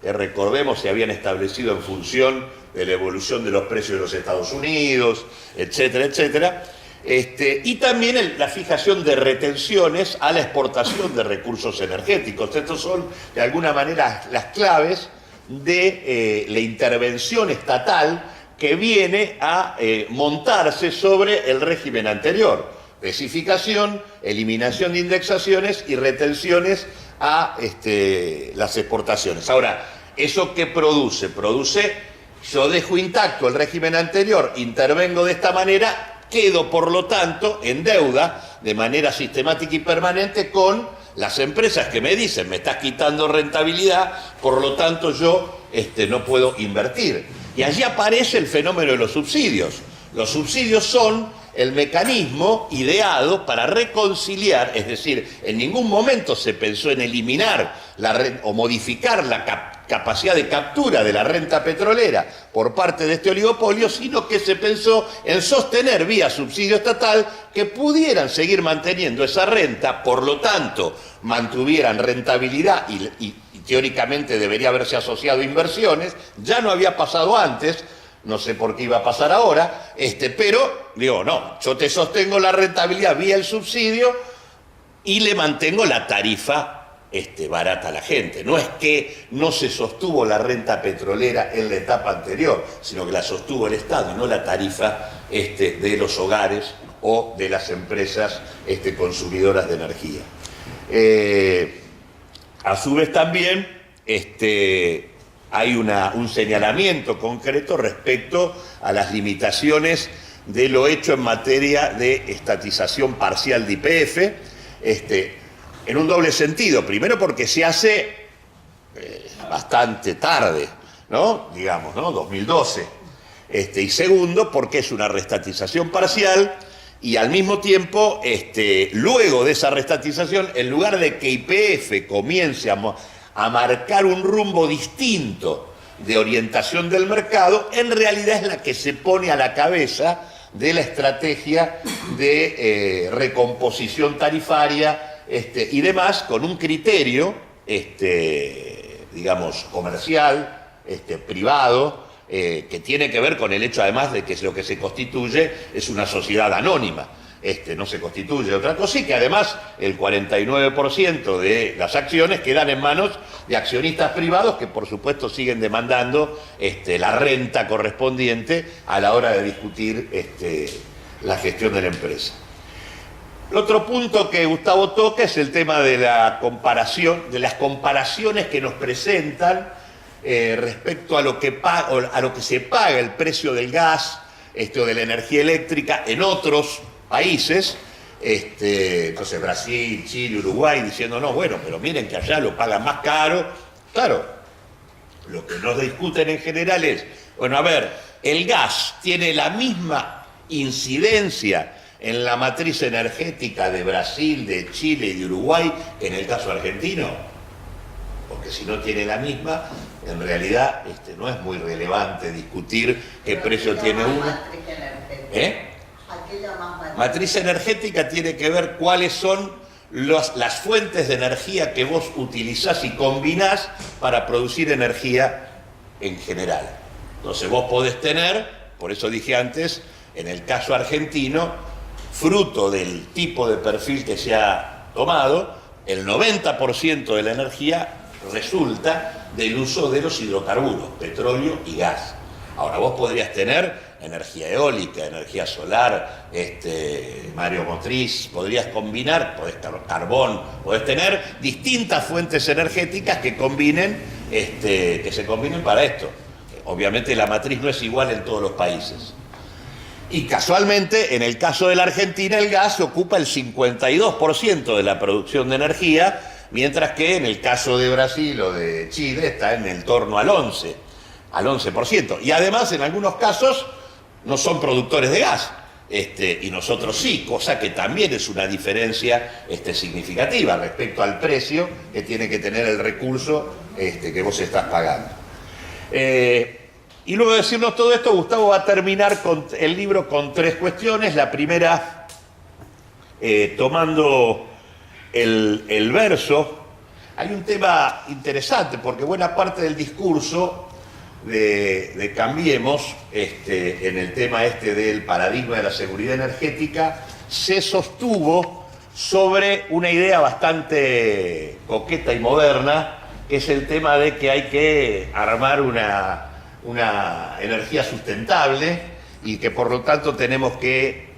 que, recordemos, se habían establecido en función de la evolución de los precios de los Estados Unidos, etcétera, etcétera. Y también la fijación de retenciones a la exportación de recursos energéticos. Estos son, de alguna manera, las claves de la intervención estatal que viene a montarse sobre el régimen anterior. Especificación, eliminación de indexaciones y retenciones a las exportaciones. Ahora, ¿eso qué produce? Yo dejo intacto el régimen anterior, intervengo de esta manera, quedo, por lo tanto, en deuda de manera sistemática y permanente con las empresas que me dicen, me estás quitando rentabilidad, por lo tanto yo no puedo invertir. Y allí aparece el fenómeno de los subsidios. Los subsidios son el mecanismo ideado para reconciliar, es decir, en ningún momento se pensó en eliminar o modificar la capacidad de captura de la renta petrolera por parte de este oligopolio, sino que se pensó en sostener vía subsidio estatal que pudieran seguir manteniendo esa renta, por lo tanto mantuvieran rentabilidad y teóricamente debería haberse asociado a inversiones. Ya no había pasado antes, no sé por qué iba a pasar ahora, pero digo, no, yo te sostengo la rentabilidad vía el subsidio y le mantengo la tarifa barata a la gente. No es que no se sostuvo la renta petrolera en la etapa anterior, sino que la sostuvo el Estado y no la tarifa de los hogares o de las empresas consumidoras de energía. A su vez también hay un señalamiento concreto respecto a las limitaciones de lo hecho en materia de estatización parcial de YPF, en un doble sentido. Primero porque se hace bastante tarde, ¿no? Digamos, ¿no? 2012. Y segundo porque es una restatización parcial y al mismo tiempo, luego de esa restatización, en lugar de que YPF comience a marcar un rumbo distinto de orientación del mercado, en realidad es la que se pone a la cabeza de la estrategia de recomposición tarifaria y demás, con un criterio, digamos, comercial, privado, que tiene que ver con el hecho además de que lo que se constituye es una sociedad anónima. No se constituye otra cosa y que además el 49% de las acciones quedan en manos de accionistas privados que por supuesto siguen demandando la renta correspondiente a la hora de discutir la gestión de la empresa. El otro punto que Gustavo toca es el tema de la comparación, de las comparaciones que nos presentan respecto a lo que se paga el precio del gas o de la energía eléctrica en otros países, entonces Brasil, Chile, Uruguay, diciendo, no, bueno, pero miren que allá lo pagan más caro. Claro, lo que nos discuten en general es, bueno, a ver, el gas tiene la misma incidencia en la matriz energética de Brasil, de Chile y de Uruguay que en el caso argentino, porque si no tiene la misma, en realidad no es muy relevante discutir qué precio tiene uno. Matriz energética tiene que ver cuáles son las fuentes de energía que vos utilizás y combinás para producir energía en general. Entonces vos podés tener, por eso dije antes, en el caso argentino, fruto del tipo de perfil que se ha tomado, el 90% de la energía resulta del uso de los hidrocarburos, petróleo y gas. Ahora vos podrías tener energía eólica, energía solar, mareomotriz, podrías combinar, podés carbón, podés tener distintas fuentes energéticas que se combinen para esto. Obviamente la matriz no es igual en todos los países. Y casualmente, en el caso de la Argentina, el gas ocupa el 52% de la producción de energía, mientras que en el caso de Brasil o de Chile está en el torno al 11%. Y además, en algunos casos, no son productores de gas, y nosotros sí, cosa que también es una diferencia significativa respecto al precio que tiene que tener el recurso que vos estás pagando. Y luego de decirnos todo esto, Gustavo va a terminar el libro con 3 cuestiones. La primera, tomando el verso, hay un tema interesante, porque buena parte del discurso de Cambiemos, en el tema del paradigma de la seguridad energética, se sostuvo sobre una idea bastante coqueta y moderna, que es el tema de que hay que armar una energía sustentable y que por lo tanto tenemos que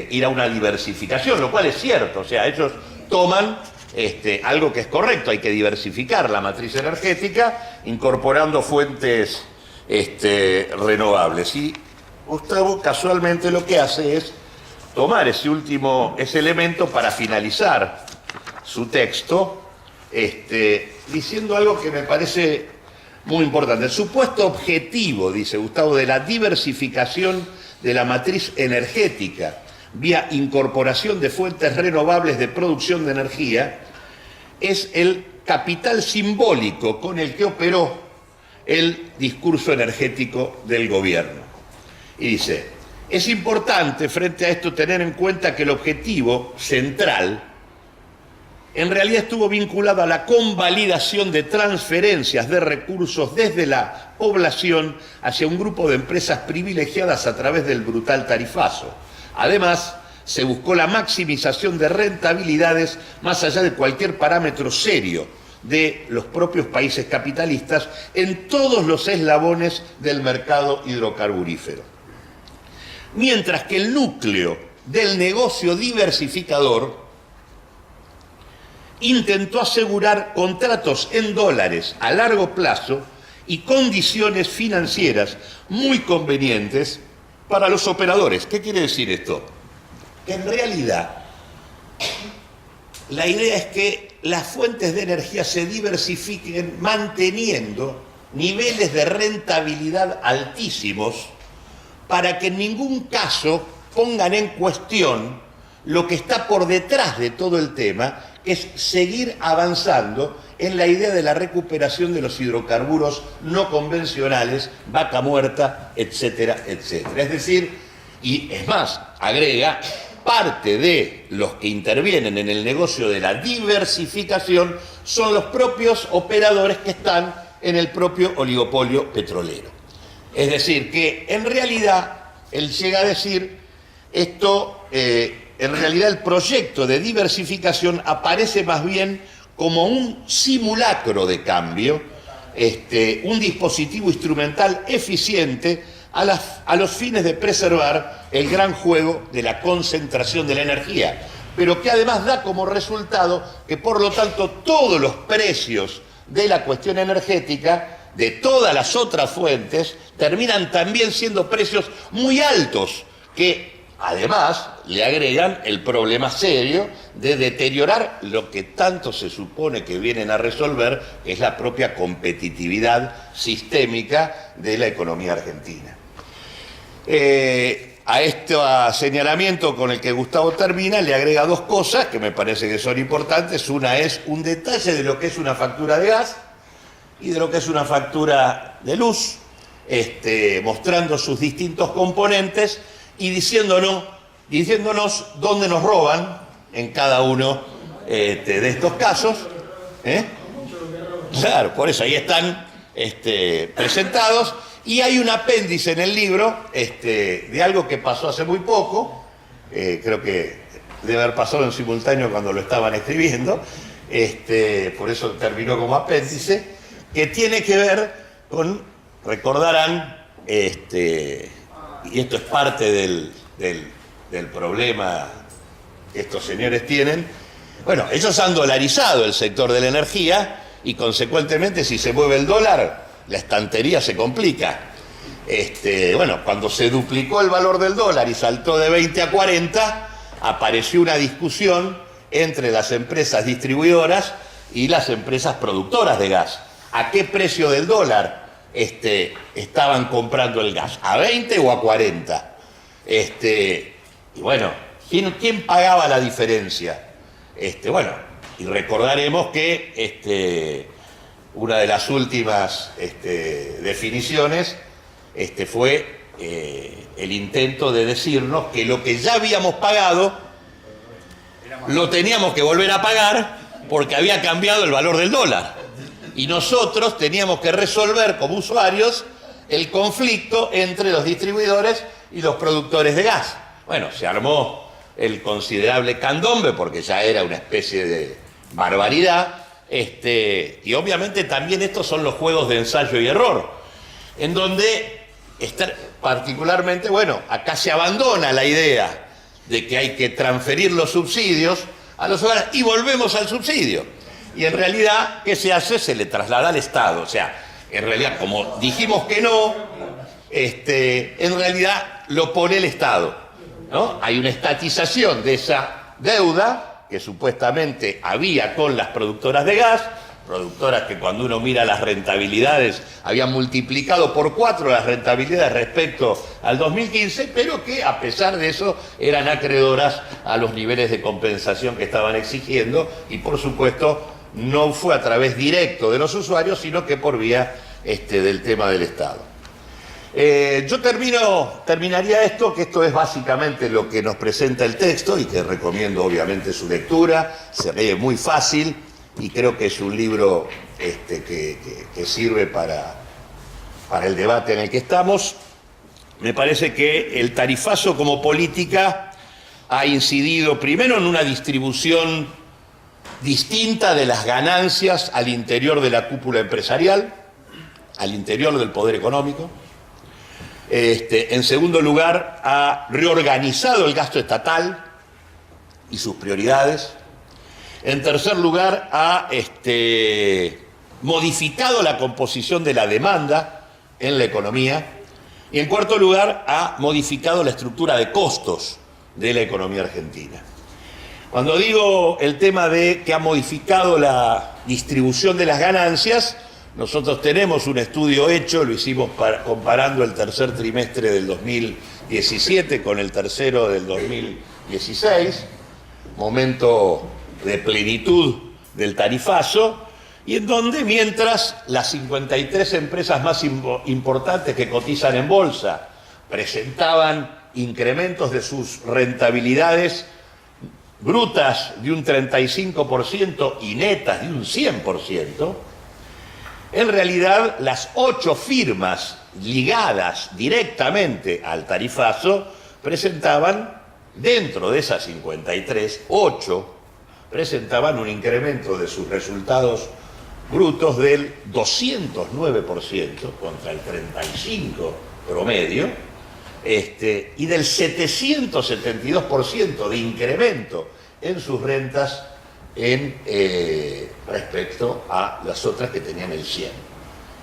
ir a una diversificación, lo cual es cierto. O sea, ellos toman algo que es correcto, hay que diversificar la matriz energética incorporando fuentes renovables. Y Gustavo casualmente lo que hace es tomar ese elemento para finalizar su texto, diciendo algo que me parece muy importante. El supuesto objetivo, dice Gustavo, de la diversificación de la matriz energética vía incorporación de fuentes renovables de producción de energía es el capital simbólico con el que operó el discurso energético del gobierno. Y dice, es importante frente a esto tener en cuenta que el objetivo central en realidad estuvo vinculado a la convalidación de transferencias de recursos desde la población hacia un grupo de empresas privilegiadas a través del brutal tarifazo. Además, se buscó la maximización de rentabilidades más allá de cualquier parámetro serio de los propios países capitalistas en todos los eslabones del mercado hidrocarburífero. Mientras que el núcleo del negocio diversificador intentó asegurar contratos en dólares a largo plazo y condiciones financieras muy convenientes para los operadores. ¿Qué quiere decir esto? Que en realidad la idea es que las fuentes de energía se diversifiquen manteniendo niveles de rentabilidad altísimos para que en ningún caso pongan en cuestión lo que está por detrás de todo el tema, que es seguir avanzando en la idea de la recuperación de los hidrocarburos no convencionales, vaca muerta, etcétera, etcétera. Es decir, y es más, agrega, parte de los que intervienen en el negocio de la diversificación son los propios operadores que están en el propio oligopolio petrolero. Es decir, que en realidad, él llega a decir, esto, en realidad el proyecto de diversificación aparece más bien como un simulacro de cambio, un dispositivo instrumental eficiente a los fines de preservar el gran juego de la concentración de la energía, pero que además da como resultado que, por lo tanto, todos los precios de la cuestión energética, de todas las otras fuentes, terminan también siendo precios muy altos, que además le agregan el problema serio de deteriorar lo que tanto se supone que vienen a resolver, que es la propia competitividad sistémica de la economía argentina. A este señalamiento con el que Gustavo termina, le agrega dos cosas que me parece que son importantes. Una es un detalle de lo que es una factura de gas y de lo que es una factura de luz, mostrando sus distintos componentes y diciéndonos dónde nos roban en cada uno de estos casos. Claro, por eso ahí están presentados. Y hay un apéndice en el libro de algo que pasó hace muy poco, creo que debe haber pasado en simultáneo cuando lo estaban escribiendo, por eso terminó como apéndice, que tiene que ver con, recordarán, y esto es parte del problema que estos señores tienen, bueno, ellos han dolarizado el sector de la energía y consecuentemente si se mueve el dólar, la estantería se complica. Bueno, cuando se duplicó el valor del dólar y saltó de 20 a 40, apareció una discusión entre las empresas distribuidoras y las empresas productoras de gas. ¿A qué precio del dólar estaban comprando el gas? ¿A 20 o a 40? Y bueno, ¿quién pagaba la diferencia? Bueno, y recordaremos que una de las últimas definiciones fue el intento de decirnos que lo que ya habíamos pagado lo teníamos que volver a pagar porque había cambiado el valor del dólar. Y nosotros teníamos que resolver como usuarios el conflicto entre los distribuidores y los productores de gas. Bueno, se armó el considerable candombe porque ya era una especie de barbaridad. Y obviamente también estos son los juegos de ensayo y error, en donde particularmente, bueno, acá se abandona la idea de que hay que transferir los subsidios a los hogares y volvemos al subsidio. Y en realidad, ¿qué se hace? Se le traslada al Estado. O sea, en realidad, como dijimos que no, en realidad lo pone el Estado, ¿no? Hay una estatización de esa deuda que supuestamente había con las productoras de gas, productoras que cuando uno mira las rentabilidades habían multiplicado por 4 las rentabilidades respecto al 2015, pero que a pesar de eso eran acreedoras a los niveles de compensación que estaban exigiendo y por supuesto no fue a través directo de los usuarios, sino que por vía del tema del Estado. Yo terminaría esto, que esto es básicamente lo que nos presenta el texto y que recomiendo obviamente su lectura, se lee muy fácil y creo que es un libro que sirve para el debate en el que estamos. Me parece que el tarifazo como política ha incidido primero en una distribución distinta de las ganancias al interior de la cúpula empresarial, al interior del poder económico. En segundo lugar, ha reorganizado el gasto estatal y sus prioridades. En tercer lugar, ha modificado la composición de la demanda en la economía. Y en cuarto lugar, ha modificado la estructura de costos de la economía argentina. Cuando digo el tema de que ha modificado la distribución de las ganancias, nosotros tenemos un estudio hecho, lo hicimos comparando el tercer trimestre del 2017 con el tercero del 2016, momento de plenitud del tarifazo, y en donde mientras las 53 empresas más importantes que cotizan en bolsa presentaban incrementos de sus rentabilidades brutas de un 35% y netas de un 100%, en realidad las 8 firmas ligadas directamente al tarifazo presentaban, dentro de esas 53, 8 presentaban un incremento de sus resultados brutos del 209% contra el 35% promedio, y del 772% de incremento en sus rentas respecto a las otras que tenían el 100%.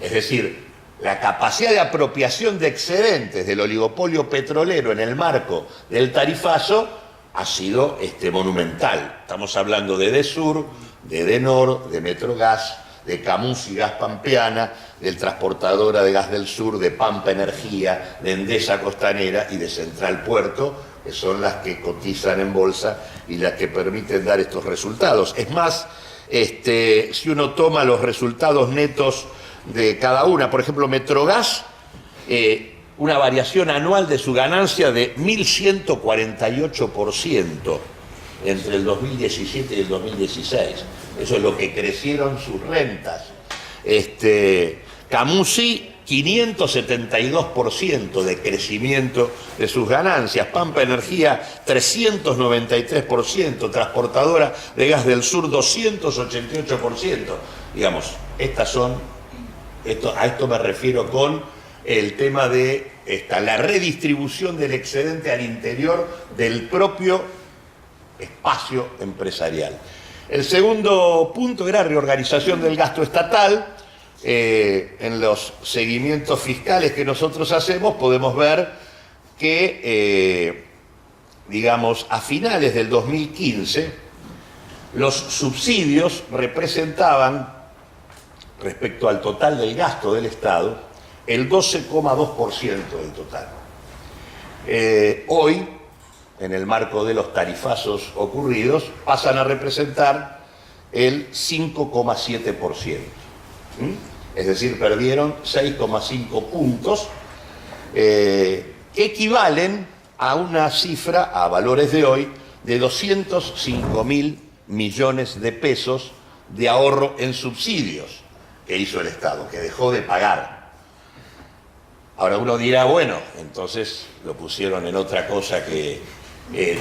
Es decir, la capacidad de apropiación de excedentes del oligopolio petrolero en el marco del tarifazo ha sido monumental. Estamos hablando de Edesur, de Edenor, de Metrogas, de Camusi Gas Pampeana, del Transportadora de Gas del Sur, de Pampa Energía, de Endesa Costanera y de Central Puerto, que son las que cotizan en bolsa y las que permiten dar estos resultados. Es más, si uno toma los resultados netos de cada una, por ejemplo, Metrogas, una variación anual de su ganancia de 1.148% entre el 2017 y el 2016. Eso es lo que crecieron sus rentas. Camusi, 572% de crecimiento de sus ganancias. Pampa Energía, 393%. Transportadora de Gas del Sur, 288%. Digamos, a esto me refiero con el tema de la redistribución del excedente al interior del propio espacio empresarial. El segundo punto era reorganización del gasto estatal. En los seguimientos fiscales que nosotros hacemos podemos ver que, a finales del 2015, los subsidios representaban, respecto al total del gasto del Estado, el 12,2% del total. Hoy, en el marco de los tarifazos ocurridos, pasan a representar el 5,7%. Es decir, perdieron 6,5 puntos, que equivalen a una cifra, a valores de hoy, de 205.000 millones de pesos de ahorro en subsidios que hizo el Estado, que dejó de pagar. Ahora uno dirá, bueno, entonces lo pusieron en otra cosa que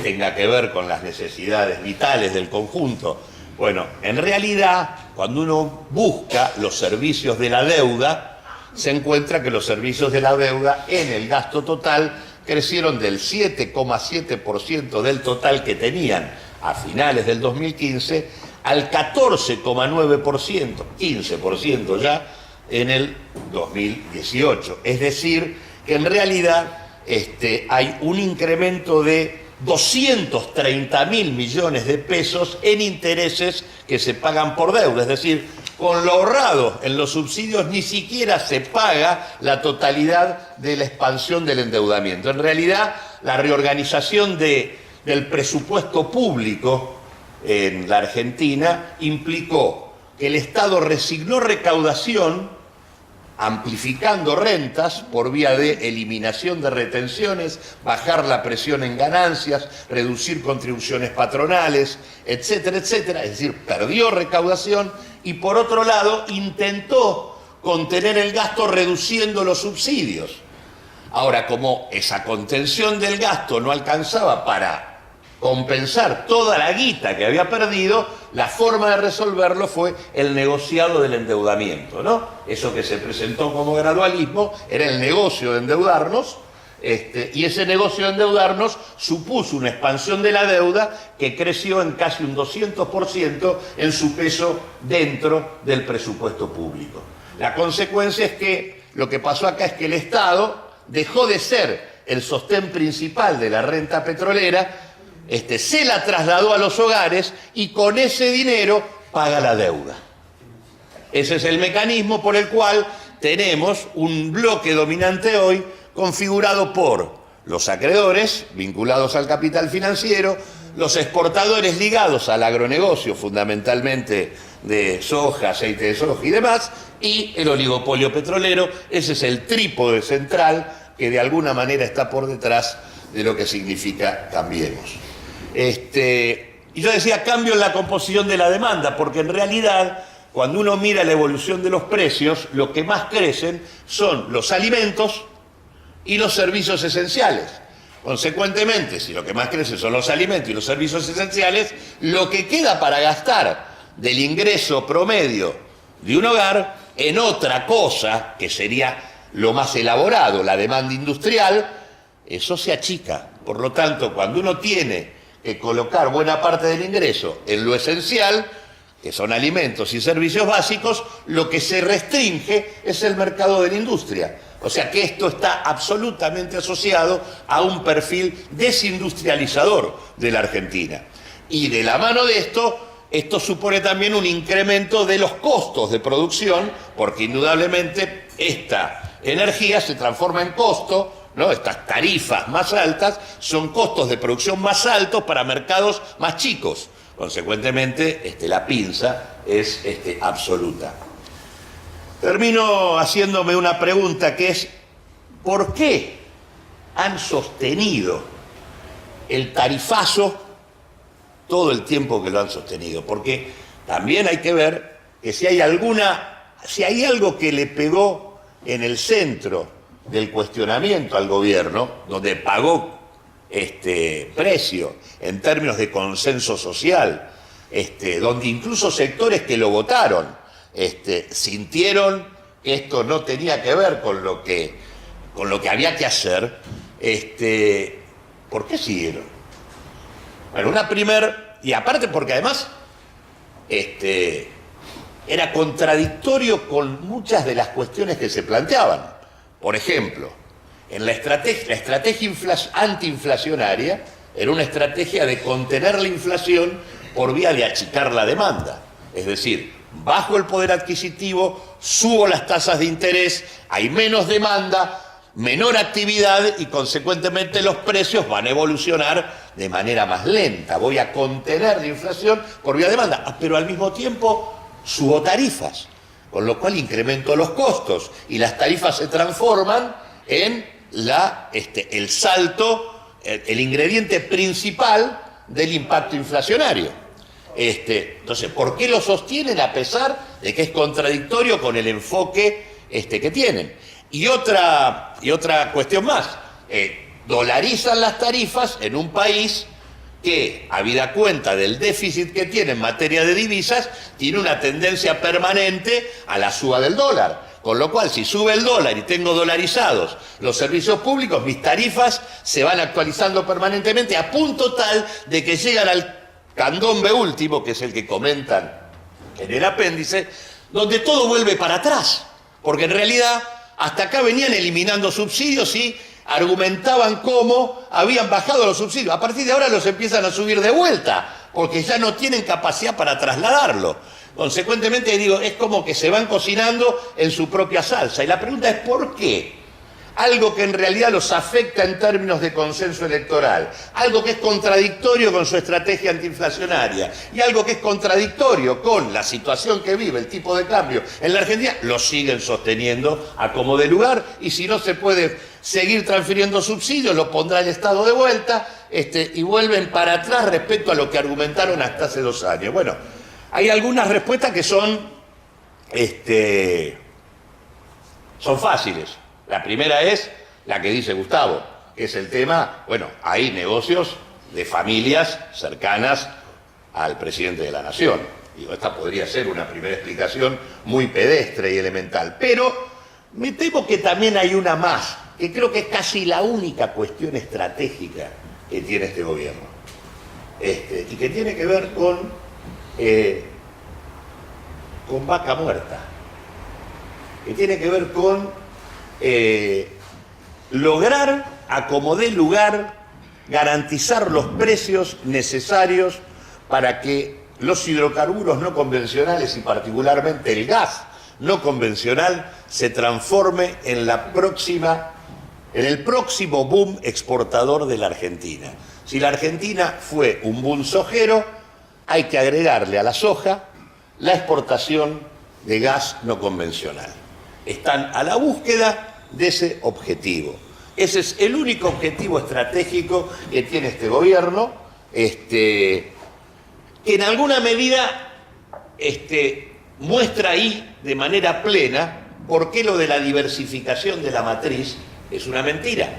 tenga que ver con las necesidades vitales del conjunto. Bueno, en realidad, cuando uno busca los servicios de la deuda, se encuentra que los servicios de la deuda en el gasto total crecieron del 7,7% del total que tenían a finales del 2015 al 14,9%, 15% ya, en el 2018. Es decir, que en realidad hay un incremento de 230.000 millones de pesos en intereses que se pagan por deuda. Es decir, con lo ahorrado en los subsidios ni siquiera se paga la totalidad de la expansión del endeudamiento. En realidad, la reorganización del presupuesto público en la Argentina implicó que el Estado resignó recaudación amplificando rentas por vía de eliminación de retenciones, bajar la presión en ganancias, reducir contribuciones patronales, etcétera, etcétera. Es decir, perdió recaudación y por otro lado intentó contener el gasto reduciendo los subsidios. Ahora, como esa contención del gasto no alcanzaba para compensar toda la guita que había perdido, la forma de resolverlo fue el negociado del endeudamiento, ¿no? Eso que se presentó como gradualismo era el negocio de endeudarnos, y ese negocio de endeudarnos supuso una expansión de la deuda que creció en casi un 200% en su peso dentro del presupuesto público. La consecuencia es que lo que pasó acá es que el Estado dejó de ser el sostén principal de la renta petrolera, se la trasladó a los hogares y con ese dinero paga la deuda. Ese es el mecanismo por el cual tenemos un bloque dominante hoy configurado por los acreedores vinculados al capital financiero, los exportadores ligados al agronegocio, fundamentalmente de soja, aceite de soja y demás, y el oligopolio petrolero. Ese es el trípode central que de alguna manera está por detrás de lo que significa Cambiemos. Y yo decía cambio en la composición de la demanda, porque en realidad cuando uno mira la evolución de los precios, lo que más crecen son los alimentos y los servicios esenciales. Consecuentemente, si lo que más crece son los alimentos y los servicios esenciales, lo que queda para gastar del ingreso promedio de un hogar en otra cosa, que sería lo más elaborado, la demanda industrial, eso se achica. Por lo tanto, cuando uno tiene que colocar buena parte del ingreso en lo esencial, que son alimentos y servicios básicos, lo que se restringe es el mercado de la industria. O sea que esto está absolutamente asociado a un perfil desindustrializador de la Argentina. Y de la mano de esto supone también un incremento de los costos de producción, porque indudablemente esta energía se transforma en costo, ¿no? Estas tarifas más altas son costos de producción más altos para mercados más chicos. Consecuentemente, la pinza es absoluta. Termino haciéndome una pregunta que es: ¿por qué han sostenido el tarifazo todo el tiempo que lo han sostenido? Porque también hay que ver que si hay algo que le pegó en el centro del cuestionamiento al gobierno, donde pagó precio en términos de consenso social, donde incluso sectores que lo votaron sintieron que esto no tenía que ver con lo que había que hacer, ¿por qué siguieron? Bueno, y aparte porque además era contradictorio con muchas de las cuestiones que se planteaban. Por ejemplo, en la estrategia antiinflacionaria era una estrategia de contener la inflación por vía de achicar la demanda. Es decir, bajo el poder adquisitivo, subo las tasas de interés, hay menos demanda, menor actividad y consecuentemente los precios van a evolucionar de manera más lenta. Voy a contener la inflación por vía de demanda, pero al mismo tiempo subo tarifas, con lo cual incremento los costos y las tarifas se transforman en el salto, el ingrediente principal del impacto inflacionario. Entonces, ¿por qué lo sostienen a pesar de que es contradictorio con el enfoque que tienen? Y otra cuestión más, dolarizan las tarifas en un país que, habida cuenta del déficit que tiene en materia de divisas, tiene una tendencia permanente a la suba del dólar. Con lo cual, si sube el dólar y tengo dolarizados los servicios públicos, mis tarifas se van actualizando permanentemente a punto tal de que llegan al candombe último, que es el que comentan en el apéndice, donde todo vuelve para atrás. Porque en realidad, hasta acá venían eliminando subsidios y argumentaban cómo habían bajado los subsidios. A partir de ahora los empiezan a subir de vuelta, porque ya no tienen capacidad para trasladarlo. Consecuentemente, digo, es como que se van cocinando en su propia salsa. Y la pregunta es ¿por qué? Algo que en realidad los afecta en términos de consenso electoral, algo que es contradictorio con su estrategia antiinflacionaria y algo que es contradictorio con la situación que vive el tipo de cambio en la Argentina, lo siguen sosteniendo a como de lugar, y si no se puede seguir transfiriendo subsidios, lo pondrá el Estado de vuelta y vuelven para atrás respecto a lo que argumentaron hasta hace 2 años. Bueno, hay algunas respuestas que son fáciles. La primera es la que dice Gustavo, que es el tema, bueno, hay negocios de familias cercanas al presidente de la Nación. Digo, esta podría ser una primera explicación muy pedestre y elemental, pero me temo que también hay una más, que creo que es casi la única cuestión estratégica que tiene este gobierno, y que tiene que ver con vaca muerta, que tiene que ver con lograr, a como dé lugar, garantizar los precios necesarios para que los hidrocarburos no convencionales y particularmente el gas no convencional se transforme en el próximo boom exportador de la Argentina. Si la Argentina fue un boom sojero, hay que agregarle a la soja la exportación de gas no convencional. Están a la búsqueda de ese objetivo. Ese es el único objetivo estratégico que tiene este gobierno, que en alguna medida muestra ahí de manera plena por qué lo de la diversificación de la matriz es una mentira.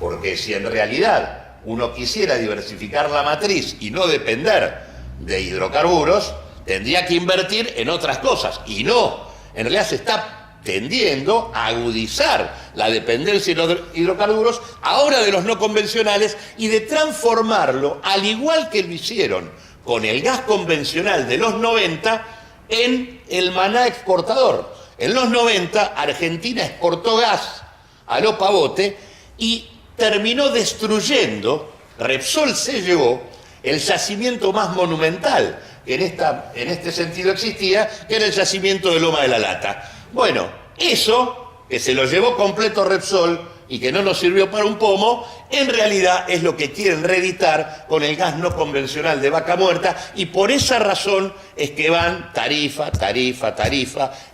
Porque si en realidad uno quisiera diversificar la matriz y no depender de hidrocarburos, tendría que invertir en otras cosas. Y no, en realidad se está tendiendo a agudizar la dependencia de los hidrocarburos, ahora de los no convencionales, y de transformarlo, al igual que lo hicieron con el gas convencional de los 90, en el maná exportador. En los 90 Argentina exportó gas a lo pavote y terminó destruyendo, Repsol se llevó el yacimiento más monumental que en este sentido existía, que era el yacimiento de Loma de la Lata. Bueno, eso, que se lo llevó completo Repsol y que no nos sirvió para un pomo, en realidad es lo que quieren reeditar con el gas no convencional de Vaca Muerta, y por esa razón es que van tarifa,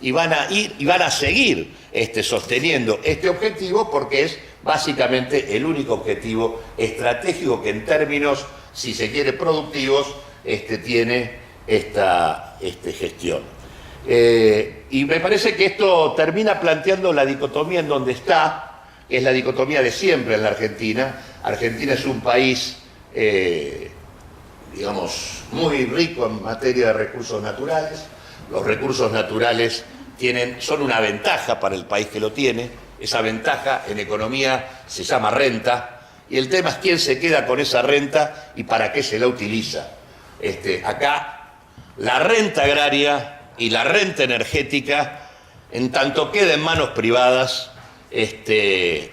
y van a seguir sosteniendo este objetivo, porque es básicamente el único objetivo estratégico que en términos, si se quiere, productivos, tiene esta gestión. Y me parece que esto termina planteando la dicotomía en donde está, que es la dicotomía de siempre en la Argentina. Argentina es un país, digamos, muy rico en materia de recursos naturales. Los recursos naturales son una ventaja para el país que lo tiene. Esa ventaja en economía se llama renta, y el tema es quién se queda con esa renta y para qué se la utiliza. Acá la renta agraria y la renta energética, en tanto queda en manos privadas,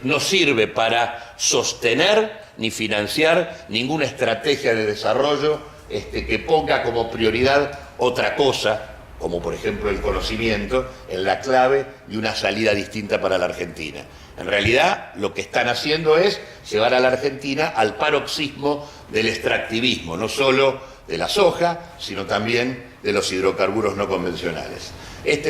no sirve para sostener ni financiar ninguna estrategia de desarrollo que ponga como prioridad otra cosa, como por ejemplo el conocimiento, en la clave de una salida distinta para la Argentina. En realidad lo que están haciendo es llevar a la Argentina al paroxismo del extractivismo, no solo de la soja, sino también de los hidrocarburos no convencionales.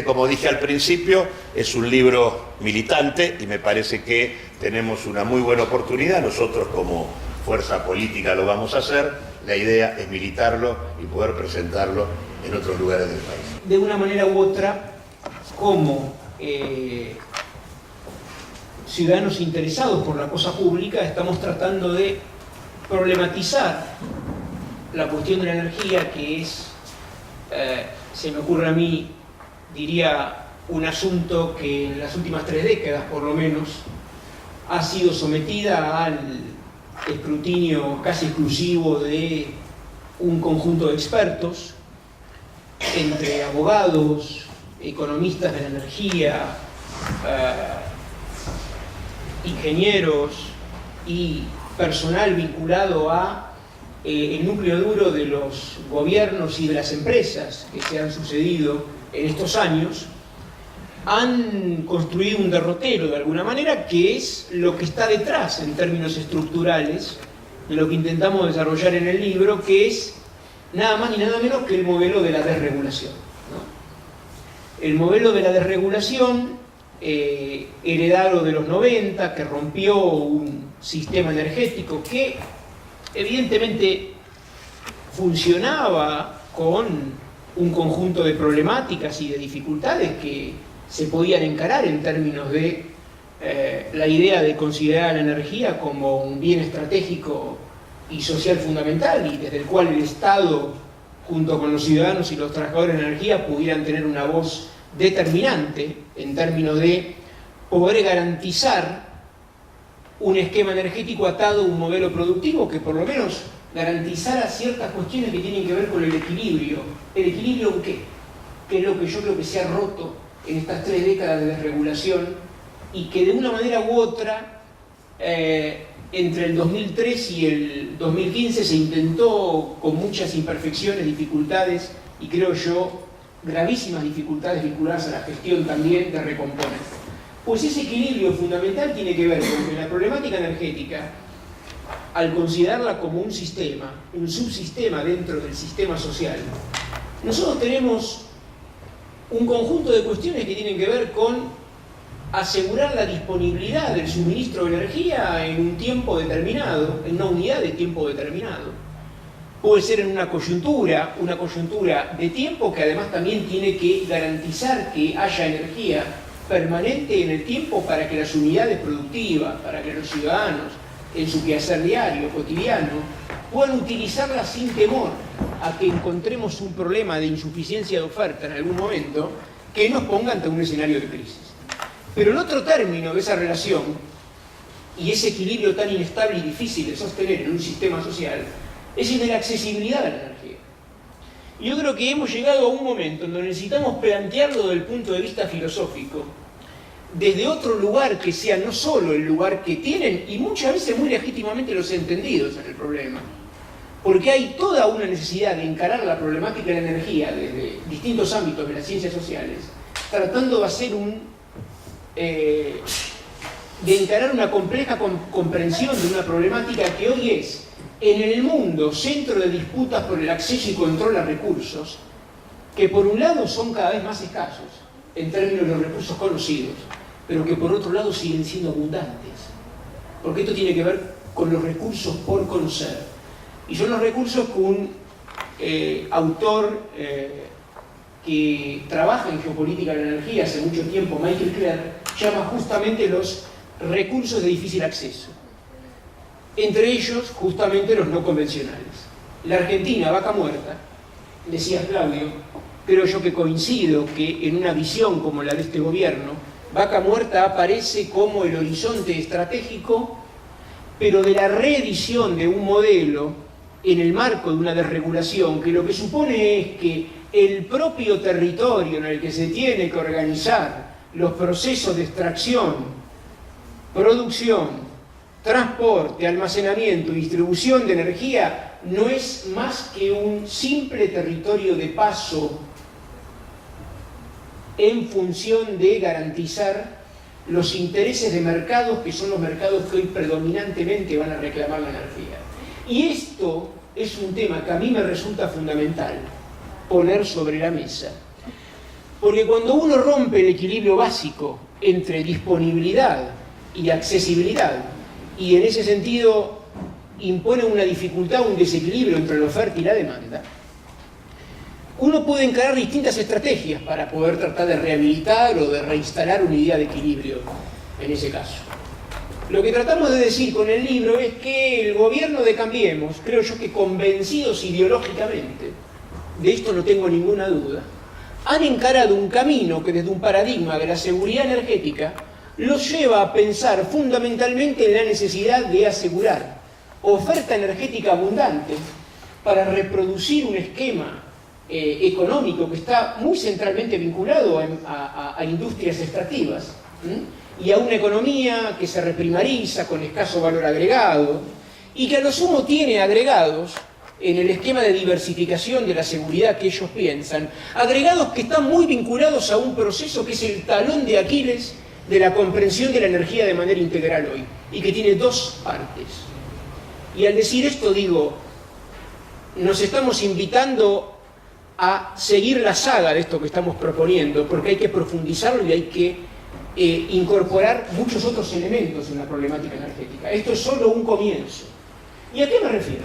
Como dije al principio, es un libro militante y me parece que tenemos una muy buena oportunidad. Nosotros como fuerza política lo vamos a hacer. La idea es militarlo y poder presentarlo en otros lugares del país. De una manera u otra, como ciudadanos interesados por la cosa pública, estamos tratando de problematizar la cuestión de la energía, que es, se me ocurre a mí, diría, un asunto que en las últimas 3 décadas, por lo menos, ha sido sometida al escrutinio casi exclusivo de un conjunto de expertos, entre abogados, economistas de la energía, ingenieros y personal vinculado a el núcleo duro de los gobiernos y de las empresas que se han sucedido en estos años, han construido un derrotero de alguna manera, que es lo que está detrás en términos estructurales de lo que intentamos desarrollar en el libro, que es nada más ni nada menos que el modelo de la desregulación, ¿no? El modelo de la desregulación heredado de los 90, que rompió un sistema energético que evidentemente funcionaba con un conjunto de problemáticas y de dificultades que se podían encarar en términos de la idea de considerar la energía como un bien estratégico y social fundamental, y desde el cual el Estado, junto con los ciudadanos y los trabajadores de energía, pudieran tener una voz determinante en términos de poder garantizar un esquema energético atado a un modelo productivo que por lo menos garantizara ciertas cuestiones que tienen que ver con el equilibrio. ¿El equilibrio en qué? Que es lo que yo creo que se ha roto en estas 3 décadas de desregulación y que de una manera u otra, entre el 2003 y el 2015 se intentó con muchas imperfecciones, dificultades y creo yo gravísimas dificultades vinculadas a la gestión también de recomponer. Pues ese equilibrio fundamental tiene que ver con que la problemática energética, al considerarla como un sistema, un subsistema dentro del sistema social, nosotros tenemos un conjunto de cuestiones que tienen que ver con asegurar la disponibilidad del suministro de energía en un tiempo determinado, en una unidad de tiempo determinado. Puede ser en una coyuntura de tiempo que además también tiene que garantizar que haya energía permanente en el tiempo para que las unidades productivas, para que los ciudadanos en su quehacer diario, cotidiano, puedan utilizarla sin temor a que encontremos un problema de insuficiencia de oferta en algún momento que nos ponga ante un escenario de crisis. Pero el otro término de esa relación y ese equilibrio tan inestable y difícil de sostener en un sistema social es el de la accesibilidad a la energía. Y yo creo que hemos llegado a un momento en donde necesitamos plantearlo desde el punto de vista filosófico, desde otro lugar que sea no solo el lugar que tienen, y muchas veces muy legítimamente los entendidos en el problema, porque hay toda una necesidad de encarar la problemática de la energía desde distintos ámbitos de las ciencias sociales, tratando de hacer de encarar una compleja comprensión de una problemática que hoy es, en el mundo, centro de disputas por el acceso y control a recursos, que por un lado son cada vez más escasos, en términos de los recursos conocidos, pero que por otro lado siguen siendo abundantes. Porque esto tiene que ver con los recursos por conocer. Y son los recursos que un autor que trabaja en geopolítica de la energía hace mucho tiempo, Michael Clerc, llama justamente los recursos de difícil acceso. Entre ellos, justamente, los no convencionales. La Argentina, vaca muerta, decía Claudio, creo yo que coincido que en una visión como la de este gobierno, vaca muerta aparece como el horizonte estratégico, pero de la reedición de un modelo en el marco de una desregulación, que lo que supone es que el propio territorio en el que se tiene que organizar los procesos de extracción, producción, transporte, almacenamiento y distribución de energía no es más que un simple territorio de paso en función de garantizar los intereses de mercados que son los mercados que hoy predominantemente van a reclamar la energía. Y esto es un tema que a mí me resulta fundamental poner sobre la mesa, porque cuando uno rompe el equilibrio básico entre disponibilidad y accesibilidad, y en ese sentido impone una dificultad, un desequilibrio entre la oferta y la demanda, uno puede encarar distintas estrategias para poder tratar de rehabilitar o de reinstalar una idea de equilibrio en ese caso. Lo que tratamos de decir con el libro es que el gobierno de Cambiemos, creo yo que convencidos ideológicamente, de esto no tengo ninguna duda, han encarado un camino que desde un paradigma de la seguridad energética los lleva a pensar fundamentalmente en la necesidad de asegurar oferta energética abundante para reproducir un esquema económico que está muy centralmente vinculado a industrias extractivas y a una economía que se reprimariza con escaso valor agregado y que a lo sumo tiene agregados en el esquema de diversificación de la seguridad que ellos piensan, agregados que están muy vinculados a un proceso que es el talón de Aquiles de la comprensión de la energía de manera integral hoy, y que tiene dos partes. Y al decir esto digo, nos estamos invitando a seguir la saga de esto que estamos proponiendo, porque hay que profundizarlo y hay que incorporar muchos otros elementos en la problemática energética. Esto es solo un comienzo. ¿Y a qué me refiero?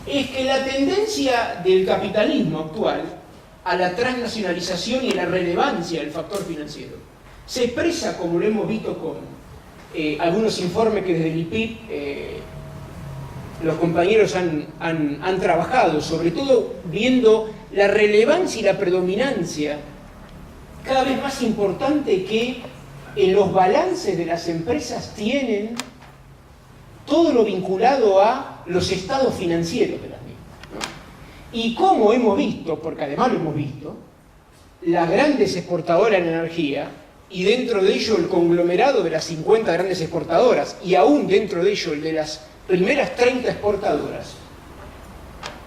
Es que la tendencia del capitalismo actual a la transnacionalización y a la relevancia del factor financiero se expresa, como lo hemos visto con algunos informes que desde el IPIP los compañeros han trabajado, sobre todo viendo la relevancia y la predominancia cada vez más importante que en los balances de las empresas tienen todo lo vinculado a los estados financieros de las mismas, ¿no? Y como hemos visto, porque además lo hemos visto, las grandes exportadoras de energía, y dentro de ello el conglomerado de las 50 grandes exportadoras, y aún dentro de ello el de las primeras 30 exportadoras,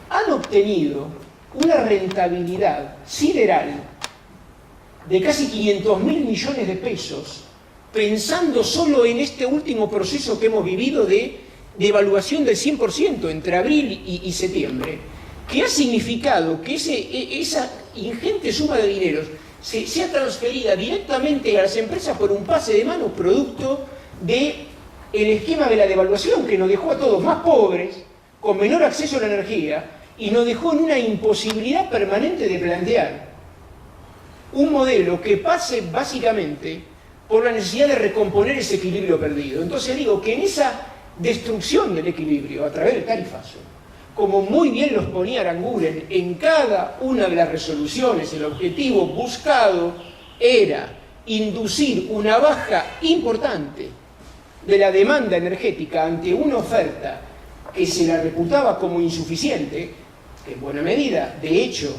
han obtenido una rentabilidad sideral de casi 500.000 millones de pesos, pensando solo en este último proceso que hemos vivido de devaluación del 100% entre abril y septiembre, que ha significado que esa ingente suma de dineros sea transferida directamente a las empresas por un pase de mano producto del esquema de la devaluación que nos dejó a todos más pobres, con menor acceso a la energía, y nos dejó en una imposibilidad permanente de plantear un modelo que pase básicamente por la necesidad de recomponer ese equilibrio perdido. Entonces digo que en esa destrucción del equilibrio a través del tarifazo, como muy bien lo exponía Aranguren, en cada una de las resoluciones el objetivo buscado era inducir una baja importante de la demanda energética ante una oferta que se la reputaba como insuficiente, que en buena medida, de hecho,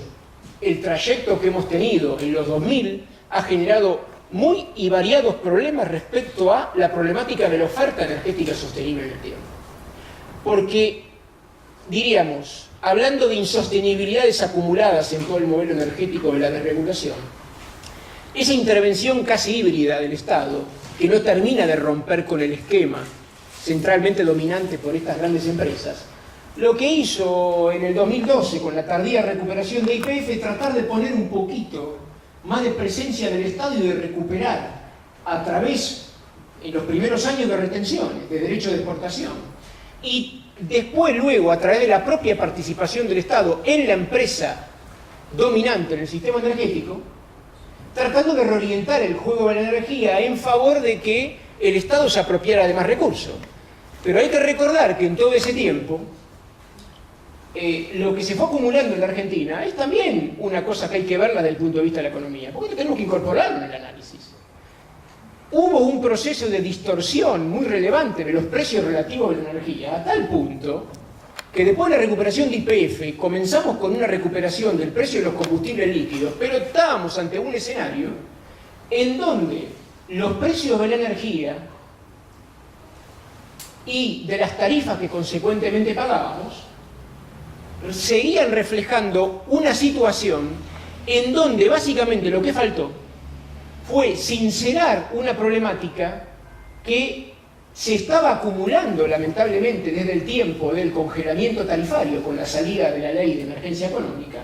el trayecto que hemos tenido en los 2000 ha generado muy y variados problemas respecto a la problemática de la oferta energética sostenible en el tiempo. Porque, diríamos, hablando de insostenibilidades acumuladas en todo el modelo energético de la desregulación, esa intervención casi híbrida del Estado, que no termina de romper con el esquema centralmente dominante por estas grandes empresas, lo que hizo en el 2012 con la tardía recuperación de YPF es tratar de poner un poquito más de presencia del Estado y de recuperar a través, en los primeros años, de retenciones, de derecho de exportación, y después luego a través de la propia participación del Estado en la empresa dominante en el sistema energético, tratando de reorientar el juego de la energía en favor de que el Estado se apropiara de más recursos. Pero hay que recordar que en todo ese tiempo lo que se fue acumulando en la Argentina es también una cosa que hay que verla desde el punto de vista de la economía, porque tenemos que incorporarlo en el análisis. Hubo un proceso de distorsión muy relevante de los precios relativos de la energía, a tal punto que después de la recuperación de YPF comenzamos con una recuperación del precio de los combustibles líquidos, pero estábamos ante un escenario en donde los precios de la energía y de las tarifas que consecuentemente pagábamos seguían reflejando una situación en donde básicamente lo que faltó fue sincerar una problemática que se estaba acumulando lamentablemente desde el tiempo del congelamiento tarifario con la salida de la ley de emergencia económica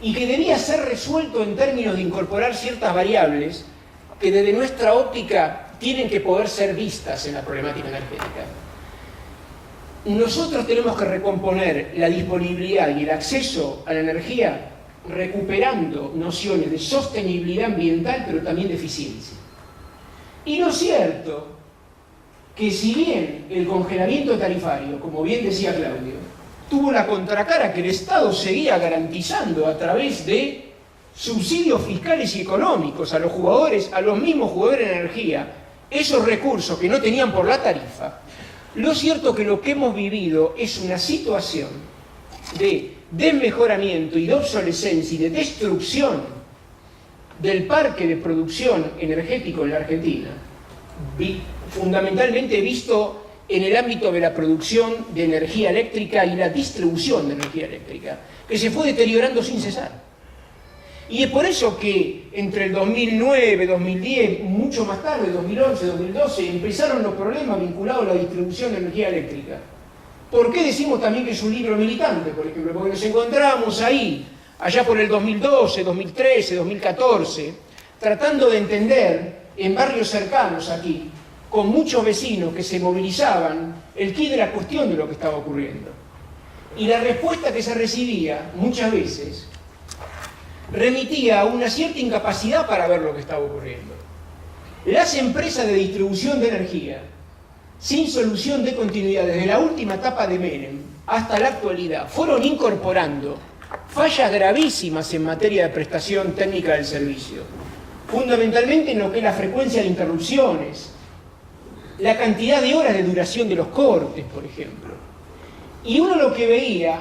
y que debía ser resuelto en términos de incorporar ciertas variables que desde nuestra óptica tienen que poder ser vistas en la problemática energética. Nosotros tenemos que recomponer la disponibilidad y el acceso a la energía recuperando nociones de sostenibilidad ambiental, pero también de eficiencia. Y no es cierto que si bien el congelamiento tarifario, como bien decía Claudio, tuvo la contracara que el Estado seguía garantizando a través de subsidios fiscales y económicos a los jugadores, a los mismos jugadores de energía, esos recursos que no tenían por la tarifa, lo cierto que lo que hemos vivido es una situación de desmejoramiento y de obsolescencia y de destrucción del parque de producción energético en la Argentina, fundamentalmente visto en el ámbito de la producción de energía eléctrica y la distribución de energía eléctrica, que se fue deteriorando sin cesar. Y es por eso que entre el 2009, 2010, mucho más tarde, 2011, 2012, empezaron los problemas vinculados a la distribución de energía eléctrica. ¿Por qué decimos también que es un libro militante, por ejemplo? Porque nos encontramos ahí, allá por el 2012, 2013, 2014, tratando de entender en barrios cercanos aquí, con muchos vecinos que se movilizaban, el quid de la cuestión de lo que estaba ocurriendo. Y la respuesta que se recibía, muchas veces, remitía a una cierta incapacidad para ver lo que estaba ocurriendo. Las empresas de distribución de energía sin solución de continuidad desde la última etapa de Menem hasta la actualidad, fueron incorporando fallas gravísimas en materia de prestación técnica del servicio, fundamentalmente en lo que es la frecuencia de interrupciones, la cantidad de horas de duración de los cortes, por ejemplo. Y uno lo que veía,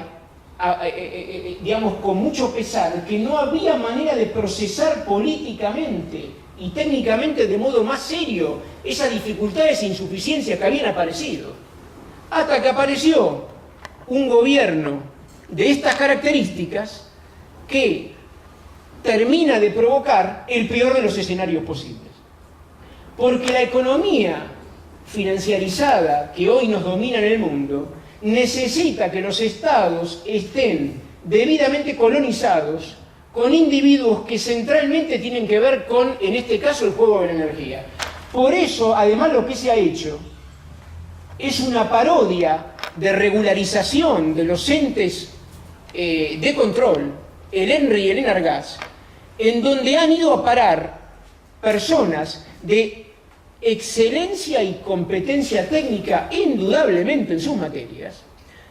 digamos, con mucho pesar, que no había manera de procesar políticamente y técnicamente de modo más serio esas dificultades e insuficiencias que habían aparecido. Hasta que apareció un gobierno de estas características que termina de provocar el peor de los escenarios posibles. Porque la economía financiarizada que hoy nos domina en el mundo necesita que los estados estén debidamente colonizados con individuos que centralmente tienen que ver con, en este caso, el juego de la energía. Por eso, además, lo que se ha hecho es una parodia de regularización de los entes de control, el ENRE y el ENARGAS, en donde han ido a parar personas de excelencia y competencia técnica indudablemente en sus materias,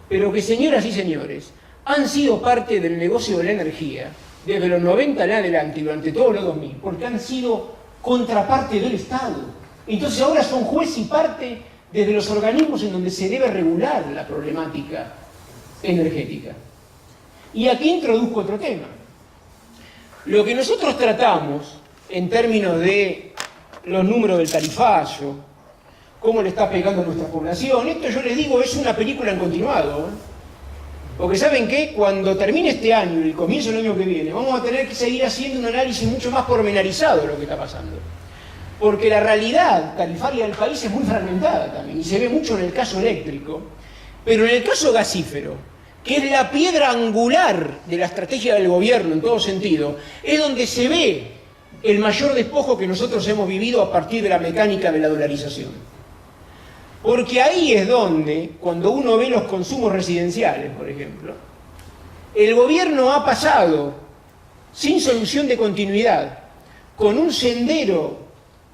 pero que, señoras y señores, han sido parte del negocio de la energía desde los 90 en adelante y durante todos los 2000, porque han sido contraparte del Estado. Entonces ahora son juez y parte desde los organismos en donde se debe regular la problemática energética. Y aquí introduzco otro tema. Lo que nosotros tratamos en términos de los números del tarifazo, cómo le está pegando a nuestra población, esto yo les digo es una película en continuado, ¿eh? Porque ¿saben qué? Cuando termine este año y el comienzo del año que viene, vamos a tener que seguir haciendo un análisis mucho más pormenorizado de lo que está pasando. Porque la realidad tarifaria del país es muy fragmentada también, y se ve mucho en el caso eléctrico, pero en el caso gasífero, que es la piedra angular de la estrategia del gobierno en todo sentido, es donde se ve el mayor despojo que nosotros hemos vivido a partir de la mecánica de la dolarización. Porque ahí es donde, cuando uno ve los consumos residenciales, por ejemplo, el gobierno ha pasado, sin solución de continuidad, con un sendero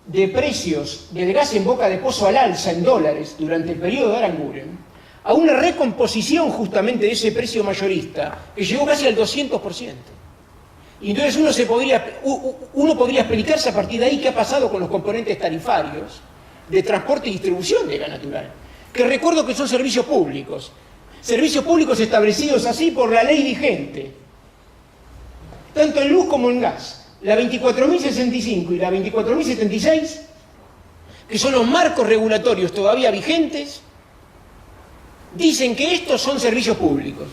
de precios del gas en boca de pozo al alza en dólares durante el periodo de Aranguren, a una recomposición justamente de ese precio mayorista que llegó casi al 200%. Y entonces uno podría explicarse a partir de ahí qué ha pasado con los componentes tarifarios de transporte y distribución de gas natural, que recuerdo que son servicios públicos establecidos así por la ley vigente, tanto en luz como en gas, la 24.065 y la 24.076, que son los marcos regulatorios todavía vigentes, dicen que estos son servicios públicos.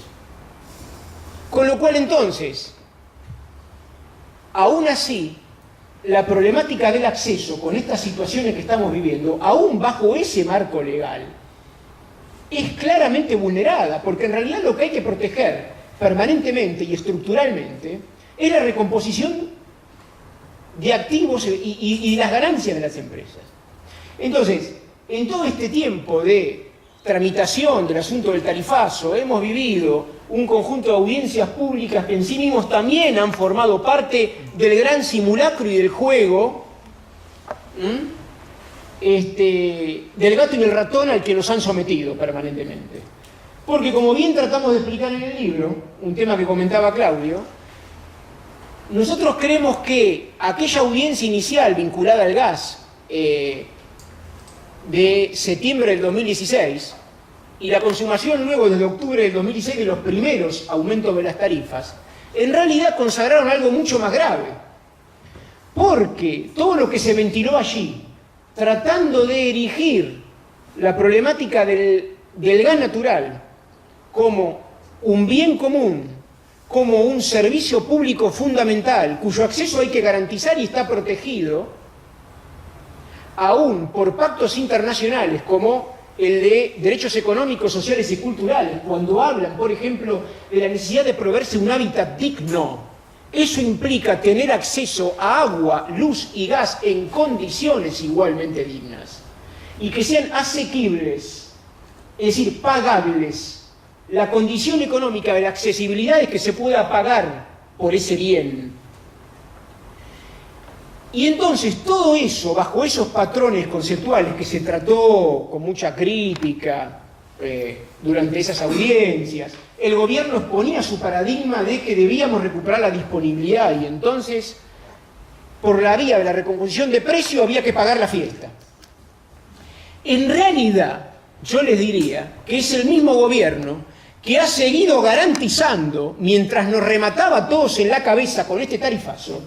Con lo cual entonces, aún así, la problemática del acceso con estas situaciones que estamos viviendo, aún bajo ese marco legal, es claramente vulnerada, porque en realidad lo que hay que proteger permanentemente y estructuralmente es la recomposición de activos y las ganancias de las empresas. Entonces, en todo este tiempo de tramitación del asunto del tarifazo, hemos vivido un conjunto de audiencias públicas que en sí mismos también han formado parte del gran simulacro y del juego del gato y el ratón al que nos han sometido permanentemente. Porque como bien tratamos de explicar en el libro, un tema que comentaba Claudio, nosotros creemos que aquella audiencia inicial vinculada al gas de septiembre del 2016 y la consumación luego desde octubre del 2016 de los primeros aumentos de las tarifas, en realidad consagraron algo mucho más grave. Porque todo lo que se ventiló allí, tratando de erigir la problemática del gas natural como un bien común, como un servicio público fundamental, cuyo acceso hay que garantizar y está protegido, aún por pactos internacionales como el de derechos económicos, sociales y culturales, cuando hablan, por ejemplo, de la necesidad de proveerse un hábitat digno. Eso implica tener acceso a agua, luz y gas en condiciones igualmente dignas y que sean asequibles, es decir, pagables. La condición económica de la accesibilidad es que se pueda pagar por ese bien. Y entonces todo eso, bajo esos patrones conceptuales que se trató con mucha crítica durante esas audiencias, el gobierno exponía su paradigma de que debíamos recuperar la disponibilidad y entonces, por la vía de la recomposición de precio, había que pagar la fiesta. En realidad, yo les diría que es el mismo gobierno que ha seguido garantizando, mientras nos remataba a todos en la cabeza con este tarifazo,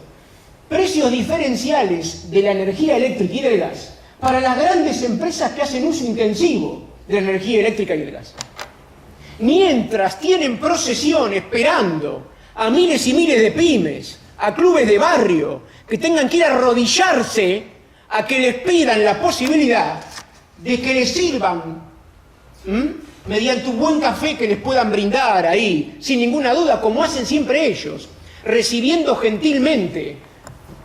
precios diferenciales de la energía eléctrica y del gas para las grandes empresas que hacen uso intensivo de la energía eléctrica y del gas. Mientras tienen procesión esperando a miles y miles de pymes, a clubes de barrio, que tengan que ir a arrodillarse a que les pidan la posibilidad de que les sirvan mediante un buen café que les puedan brindar ahí, sin ninguna duda, como hacen siempre ellos, recibiendo gentilmente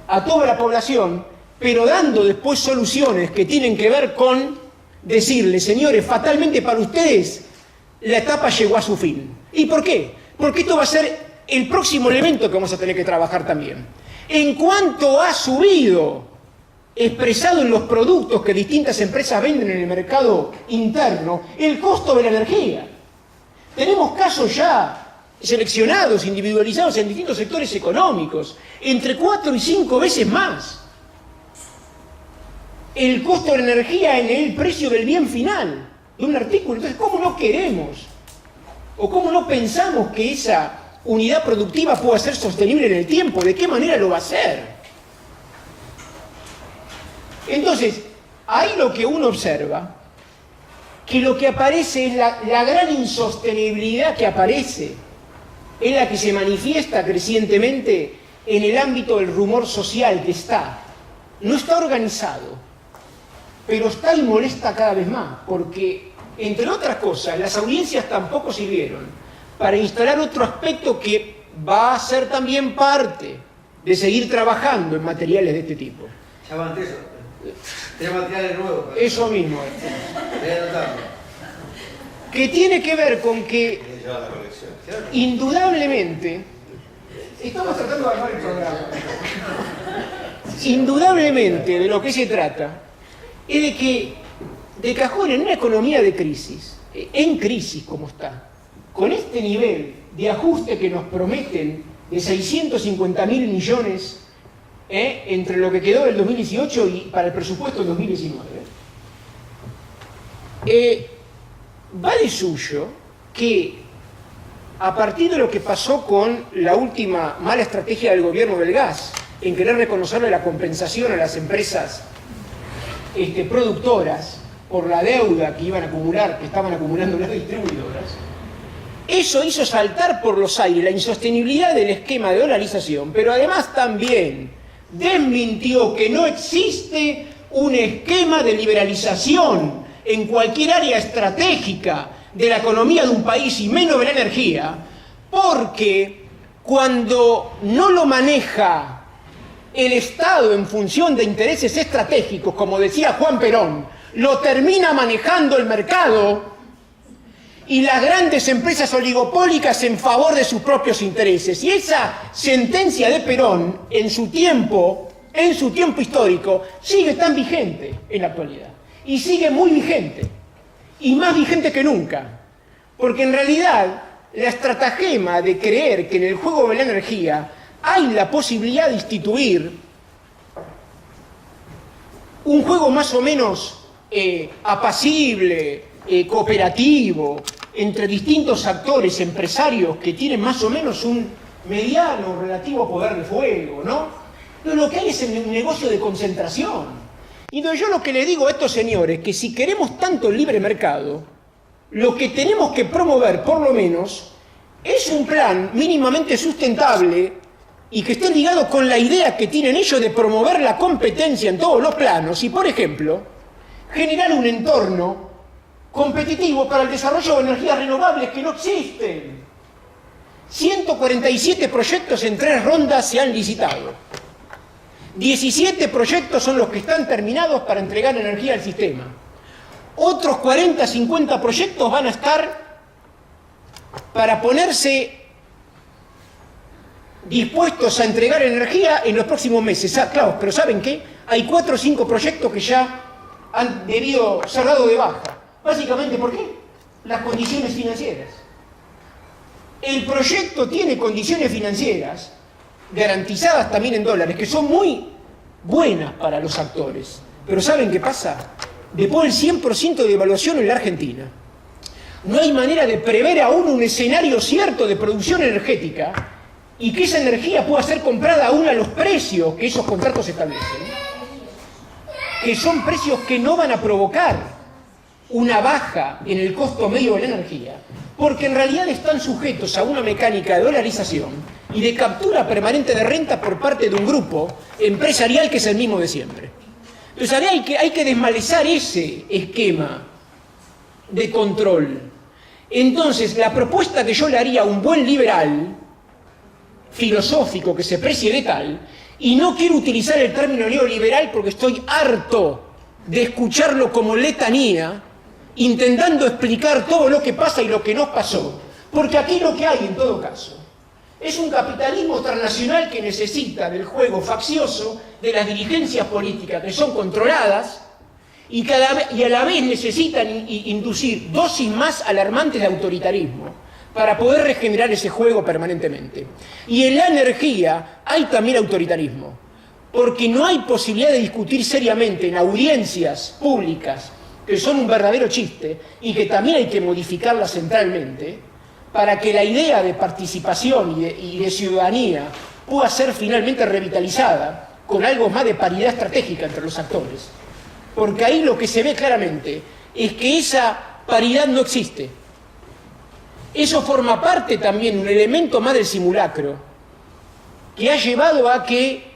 a toda la población, pero dando después soluciones que tienen que ver con decirles, señores, fatalmente para ustedes la etapa llegó a su fin. ¿Y por qué? Porque esto va a ser el próximo elemento que vamos a tener que trabajar también. En cuanto ha subido, expresado en los productos que distintas empresas venden en el mercado interno, el costo de la energía. Tenemos casos ya seleccionados, individualizados en distintos sectores económicos, entre 4 y 5 veces más el costo de la energía en el precio del bien final de un artículo. Entonces, ¿cómo no queremos o cómo no pensamos que esa unidad productiva pueda ser sostenible en el tiempo? ¿De qué manera lo va a hacer? Entonces, ahí lo que uno observa, que lo que aparece es la gran insostenibilidad que aparece, es la que se manifiesta crecientemente en el ámbito del rumor social que no está organizado, pero está y molesta cada vez más, porque, entre otras cosas, las audiencias tampoco sirvieron para instalar otro aspecto que va a ser también parte de seguir trabajando en materiales de este tipo. Ya van tres. Tenemos materiales nuevos. Eso mismo. Que tiene que ver con que, indudablemente, estamos tratando de armar el programa. Indudablemente, de lo que se trata es de que, de cajón, en una economía de crisis, en crisis como está, con este nivel de ajuste que nos prometen de 650.000 millones entre lo que quedó del 2018 y para el presupuesto del 2019, va de suyo que a partir de lo que pasó con la última mala estrategia del gobierno del gas, en querer reconocerle la compensación a las empresas productoras por la deuda que estaban acumulando las distribuidoras, eso hizo saltar por los aires la insostenibilidad del esquema de dolarización, pero además también desmintió que no existe un esquema de liberalización en cualquier área estratégica de la economía de un país y menos de la energía, porque cuando no lo maneja el Estado en función de intereses estratégicos, como decía Juan Perón, lo termina manejando el mercado y las grandes empresas oligopólicas en favor de sus propios intereses. Y esa sentencia de Perón, en su tiempo histórico, sigue tan vigente en la actualidad. Y sigue muy vigente, y más vigente que nunca. Porque en realidad, la estratagema de creer que en el juego de la energía hay la posibilidad de instituir un juego más o menos apacible, cooperativo, entre distintos actores empresarios que tienen más o menos un mediano relativo poder de fuego, ¿no? Lo que hay es un negocio de concentración. Y entonces yo lo que le digo a estos señores, que si queremos tanto el libre mercado, lo que tenemos que promover, por lo menos, es un plan mínimamente sustentable y que esté ligado con la idea que tienen ellos de promover la competencia en todos los planos y, por ejemplo, generar un entorno competitivo para el desarrollo de energías renovables que no existen. 147 proyectos en 3 rondas se han licitado. 17 proyectos son los que están terminados para entregar energía al sistema. Otros 40, 50 proyectos van a estar para ponerse dispuestos a entregar energía en los próximos meses. Claro, pero ¿saben qué? Hay 4 o 5 proyectos que ya han debido ser dados de baja. Básicamente, ¿por qué? Las condiciones financieras. El proyecto tiene condiciones financieras garantizadas también en dólares, que son muy buenas para los actores. Pero ¿saben qué pasa? Después del 100% de devaluación en la Argentina, no hay manera de prever aún un escenario cierto de producción energética y que esa energía pueda ser comprada aún a los precios que esos contratos establecen, que son precios que no van a provocar una baja en el costo medio de la energía, porque en realidad están sujetos a una mecánica de dolarización y de captura permanente de renta por parte de un grupo empresarial que es el mismo de siempre. Entonces hay que desmalezar ese esquema de control. Entonces, la propuesta que yo le haría a un buen liberal filosófico que se precie de tal, y no quiero utilizar el término neoliberal porque estoy harto de escucharlo como letanía, intentando explicar todo lo que pasa y lo que nos pasó, porque aquí lo que hay en todo caso es un capitalismo transnacional que necesita del juego faccioso de las dirigencias políticas que son controladas y a la vez necesitan inducir dosis más alarmantes de autoritarismo para poder regenerar ese juego permanentemente. Y en la energía hay también autoritarismo, porque no hay posibilidad de discutir seriamente en audiencias públicas, que son un verdadero chiste, y que también hay que modificarlas centralmente, para que la idea de participación y de ciudadanía pueda ser finalmente revitalizada con algo más de paridad estratégica entre los actores. Porque ahí lo que se ve claramente es que esa paridad no existe. Eso forma parte también, un elemento más del simulacro, que ha llevado a que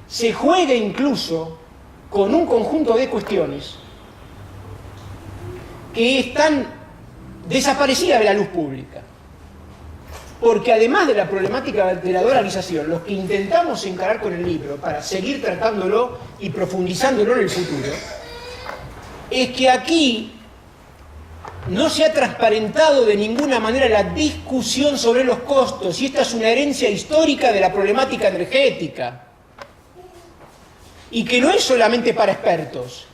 se juegue incluso con un conjunto de cuestiones que están desaparecidas de la luz pública. Porque además de la problemática de la dolarización, lo que intentamos encarar con el libro, para seguir tratándolo y profundizándolo en el futuro, es que aquí no se ha transparentado de ninguna manera la discusión sobre los costos, y esta es una herencia histórica de la problemática energética, y que no es solamente para expertos.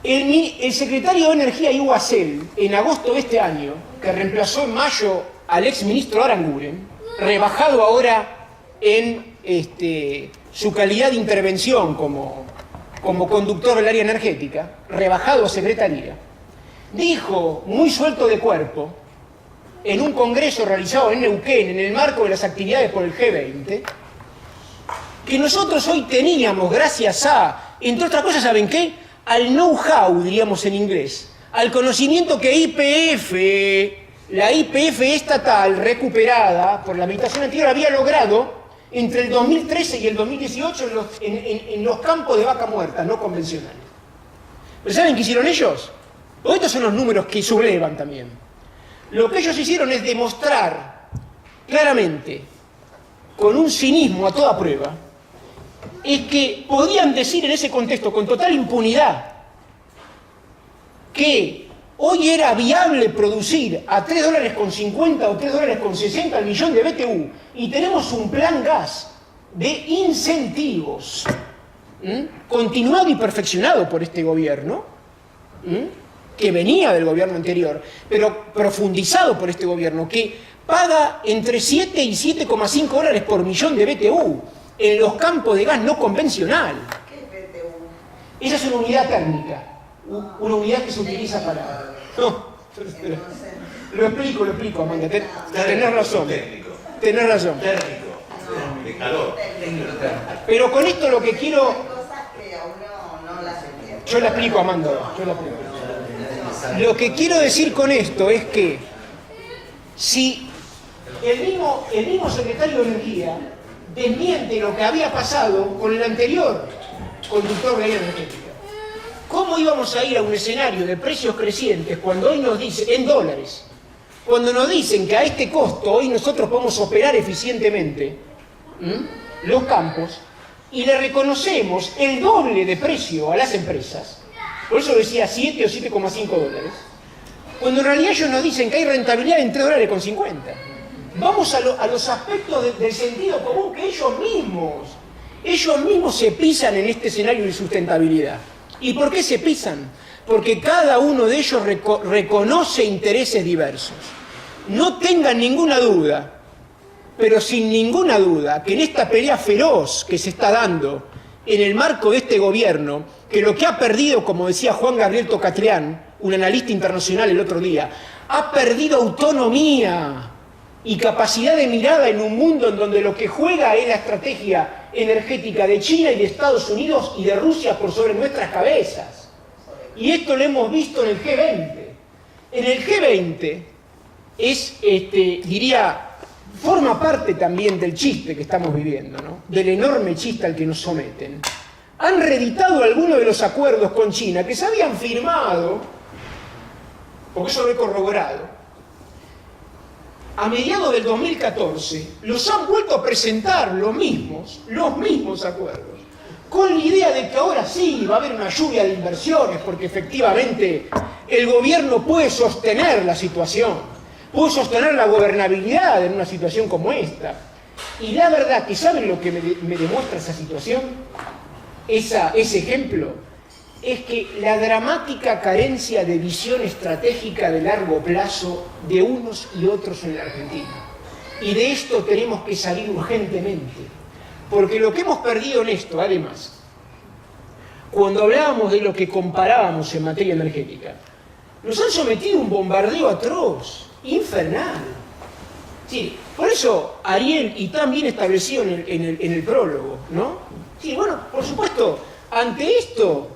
El secretario de Energía, Ivo Hassel, en agosto de este año, que reemplazó en mayo al exministro Aranguren, rebajado ahora en su calidad de intervención como conductor del área energética, rebajado a secretaría, dijo, muy suelto de cuerpo, en un congreso realizado en Neuquén, en el marco de las actividades por el G20, que nosotros hoy teníamos, gracias a, entre otras cosas, ¿saben qué?, al know-how, diríamos en inglés, al conocimiento que la YPF estatal recuperada por la administración anterior había logrado entre el 2013 y el 2018 en los campos de vaca muerta no convencionales. ¿Pero saben qué hicieron ellos? Estos son los números que sublevan también. Lo que ellos hicieron es demostrar claramente, con un cinismo a toda prueba, es que podían decir en ese contexto con total impunidad que hoy era viable producir a $3.50 o $3.60 al millón de BTU, y tenemos un plan gas de incentivos continuado y perfeccionado por este gobierno, que venía del gobierno anterior, pero profundizado por este gobierno, que paga entre 7 y 7,5 dólares por millón de BTU en los campos de gas no convencional. ¿Qué es BTU? Esa es una unidad térmica, una unidad que se utiliza para... No, lo explico, Amanda, tenés razón. Tenés razón. De calor. Pero con esto lo que quiero... Hay cosas que a uno no las entiende. Yo la explico, Amanda, yo la explico. Lo que quiero decir con esto es que si el mismo secretario de Energía desmiente lo que había pasado con el anterior conductor de la energética, ¿cómo íbamos a ir a un escenario de precios crecientes cuando hoy nos dicen, en dólares, cuando nos dicen que a este costo hoy nosotros podemos operar eficientemente los campos y le reconocemos el doble de precio a las empresas? Por eso decía 7 o 7,5 dólares, cuando en realidad ellos nos dicen que hay rentabilidad en $3.50. Vamos a los aspectos del sentido común que ellos mismos se pisan en este escenario de sustentabilidad. ¿Y por qué se pisan? Porque cada uno de ellos reconoce intereses diversos. No tengan ninguna duda, pero sin ninguna duda, que en esta pelea feroz que se está dando en el marco de este gobierno, que lo que ha perdido, como decía Juan Gabriel Tocatlián, un analista internacional el otro día, ha perdido autonomía y capacidad de mirada en un mundo en donde lo que juega es la estrategia energética de China y de Estados Unidos y de Rusia por sobre nuestras cabezas. Y esto lo hemos visto en el G20. En el G20 forma parte también del chiste que estamos viviendo, ¿no? Del enorme chiste al que nos someten. Han reeditado algunos de los acuerdos con China que se habían firmado, porque eso lo he corroborado, a mediados del 2014, los han vuelto a presentar los mismos acuerdos, con la idea de que ahora sí va a haber una lluvia de inversiones, porque efectivamente el gobierno puede sostener la situación, puede sostener la gobernabilidad en una situación como esta. Y la verdad que ¿saben lo que me demuestra esa situación? Ese ejemplo, es que la dramática carencia de visión estratégica de largo plazo de unos y otros en la Argentina. Y de esto tenemos que salir urgentemente, porque lo que hemos perdido en esto, además, cuando hablábamos de lo que comparábamos en materia energética, nos han sometido a un bombardeo atroz, infernal. Sí, por eso Ariel, y tan bien establecido en el prólogo, ¿no? Sí, bueno, por supuesto, ante esto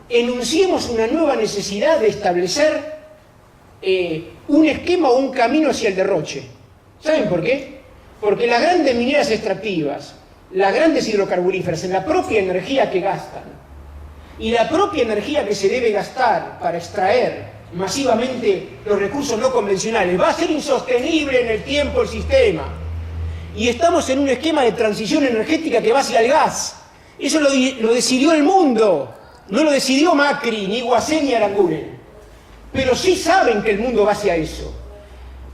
enunciemos una nueva necesidad de establecer un esquema o un camino hacia el derroche. ¿Saben por qué? Porque las grandes mineras extractivas, las grandes hidrocarburíferas, en la propia energía que gastan y la propia energía que se debe gastar para extraer masivamente los recursos no convencionales, va a ser insostenible en el tiempo el sistema. Y estamos en un esquema de transición energética que va hacia el gas. Eso lo decidió el mundo. No lo decidió Macri, ni Guasén, ni Aranguren. Pero sí saben que el mundo va hacia eso.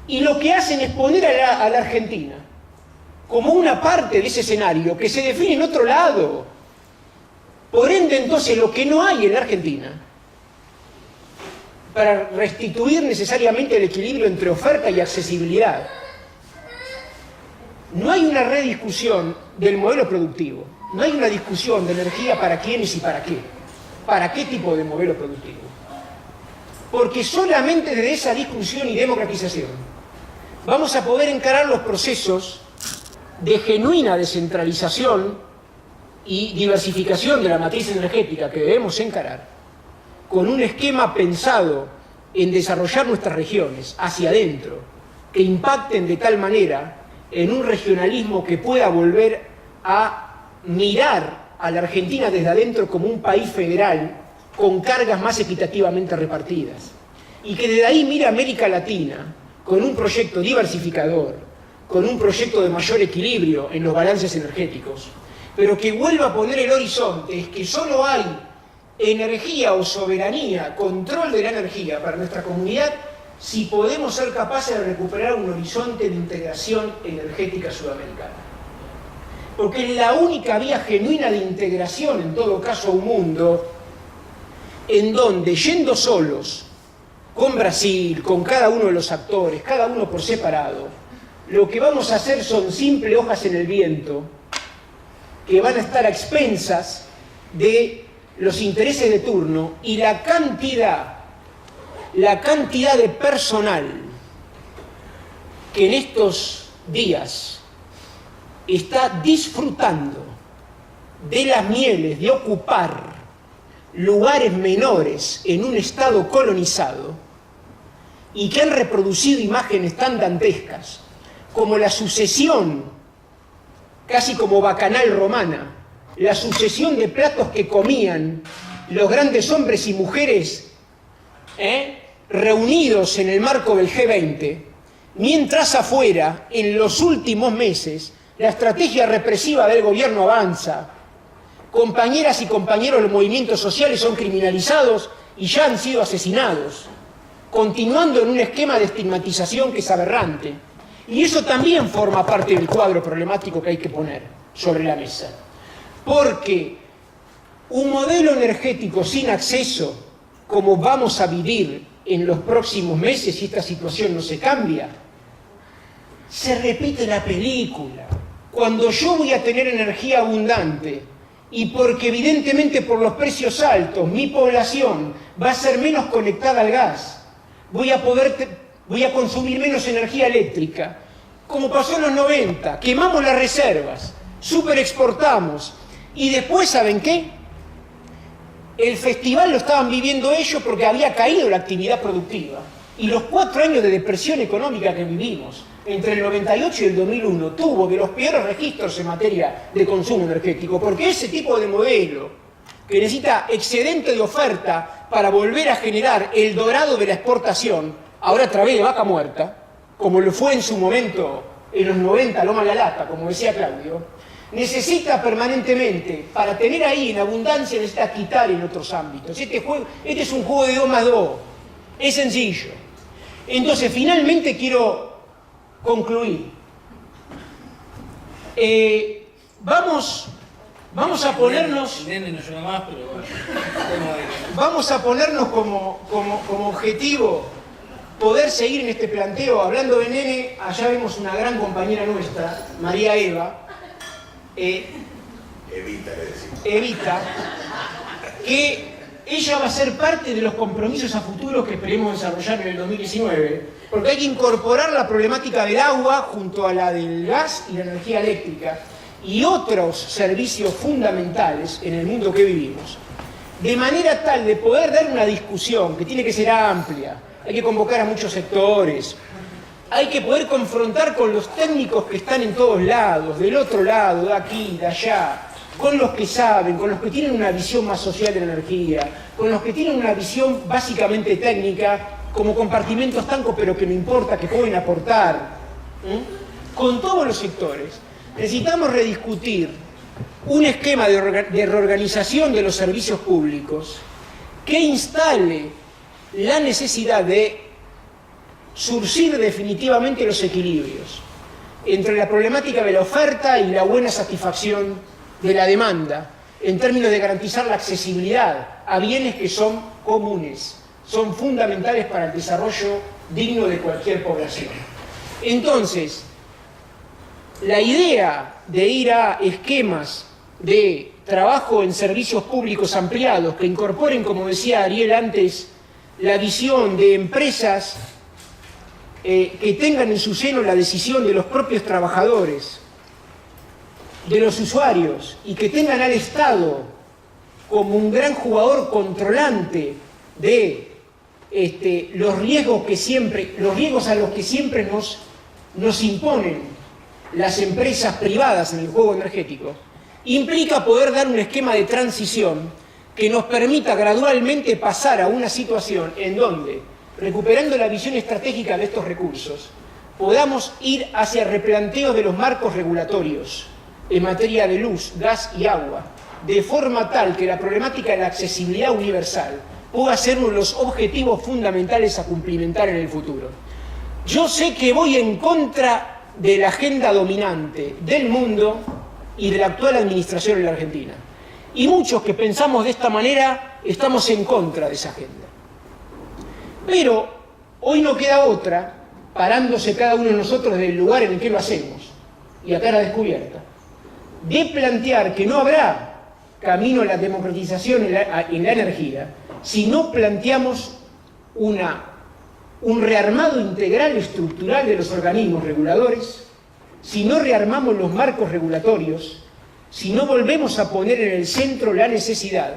Y lo que hacen es poner a la Argentina como una parte de ese escenario que se define en otro lado. Por ende, entonces, lo que no hay en la Argentina, para restituir necesariamente el equilibrio entre oferta y accesibilidad, no hay una rediscusión del modelo productivo. No hay una discusión de energía para quiénes y para qué. ¿Para qué tipo de modelo productivo? Porque solamente desde esa discusión y democratización vamos a poder encarar los procesos de genuina descentralización y diversificación de la matriz energética que debemos encarar con un esquema pensado en desarrollar nuestras regiones hacia adentro, que impacten de tal manera en un regionalismo que pueda volver a mirar a la Argentina desde adentro como un país federal con cargas más equitativamente repartidas, y que desde ahí mire a América Latina con un proyecto diversificador, con un proyecto de mayor equilibrio en los balances energéticos, pero que vuelva a poner el horizonte, es que solo hay energía o soberanía, control de la energía para nuestra comunidad, si podemos ser capaces de recuperar un horizonte de integración energética sudamericana. Porque es la única vía genuina de integración, en todo caso, a un mundo en donde, yendo solos, con Brasil, con cada uno de los actores, cada uno por separado, lo que vamos a hacer son simples hojas en el viento que van a estar a expensas de los intereses de turno y la cantidad de personal que en estos días está disfrutando de las mieles de ocupar lugares menores en un estado colonizado y que han reproducido imágenes tan dantescas como la sucesión, casi como bacanal romana, la sucesión de platos que comían los grandes hombres y mujeres reunidos en el marco del G20, mientras afuera, en los últimos meses, la estrategia represiva del gobierno avanza, compañeras y compañeros de los movimientos sociales son criminalizados y ya han sido asesinados, continuando en un esquema de estigmatización que es aberrante. Y eso también forma parte del cuadro problemático que hay que poner sobre la mesa. Porque un modelo energético sin acceso, como vamos a vivir en los próximos meses si esta situación no se cambia, se repite la película. Cuando yo voy a tener energía abundante y porque evidentemente por los precios altos mi población va a ser menos conectada al gas, voy a consumir menos energía eléctrica, como pasó en los 90, quemamos las reservas, superexportamos y después, ¿saben qué? El festival lo estaban viviendo ellos porque había caído la actividad productiva. Y los 4 años de depresión económica que vivimos, entre el 98 y el 2001, tuvo de los peores registros en materia de consumo energético, porque ese tipo de modelo, que necesita excedente de oferta para volver a generar el dorado de la exportación, ahora a través de vaca muerta, como lo fue en su momento en los 90, Loma la Lata, como decía Claudio, necesita permanentemente, para tener ahí en abundancia, necesita quitar en otros ámbitos. Este es un juego de 2 más 2, es sencillo. Entonces, finalmente quiero concluir. Vamos a ponernos... El nene no llora más, pero bueno. Vamos a ponernos como objetivo poder seguir en este planteo. Hablando de nene, allá vemos una gran compañera nuestra, María Eva, Evita, que ella va a ser parte de los compromisos a futuros que esperemos desarrollar en el 2019, porque hay que incorporar la problemática del agua junto a la del gas y la energía eléctrica y otros servicios fundamentales en el mundo que vivimos, de manera tal de poder dar una discusión que tiene que ser amplia, hay que convocar a muchos sectores, hay que poder confrontar con los técnicos que están en todos lados, del otro lado, de aquí, de allá, con los que saben, con los que tienen una visión más social de la energía, con los que tienen una visión básicamente técnica, como compartimentos estancos, pero que no importa, que pueden aportar, con todos los sectores. Necesitamos rediscutir un esquema de reorganización de los servicios públicos que instale la necesidad de surcir definitivamente los equilibrios entre la problemática de la oferta y la buena satisfacción de la demanda, en términos de garantizar la accesibilidad a bienes que son comunes, son fundamentales para el desarrollo digno de cualquier población. Entonces, la idea de ir a esquemas de trabajo en servicios públicos ampliados que incorporen, como decía Ariel antes, la visión de empresas que tengan en su seno la decisión de los propios trabajadores, de los usuarios, y que tengan al Estado como un gran jugador controlante de los riesgos a los que siempre nos imponen las empresas privadas en el juego energético, implica poder dar un esquema de transición que nos permita gradualmente pasar a una situación en donde, recuperando la visión estratégica de estos recursos, podamos ir hacia replanteos de los marcos regulatorios en materia de luz, gas y agua, de forma tal que la problemática de la accesibilidad universal pueda ser uno de los objetivos fundamentales a cumplimentar en el futuro. Yo sé que voy en contra de la agenda dominante del mundo y de la actual administración en la Argentina. Y muchos que pensamos de esta manera estamos en contra de esa agenda. Pero hoy no queda otra, parándose cada uno de nosotros del lugar en el que lo hacemos, y a cara descubierta, de plantear que no habrá camino a la democratización en la energía si no planteamos un rearmado integral estructural de los organismos reguladores, si no rearmamos los marcos regulatorios, si no volvemos a poner en el centro la necesidad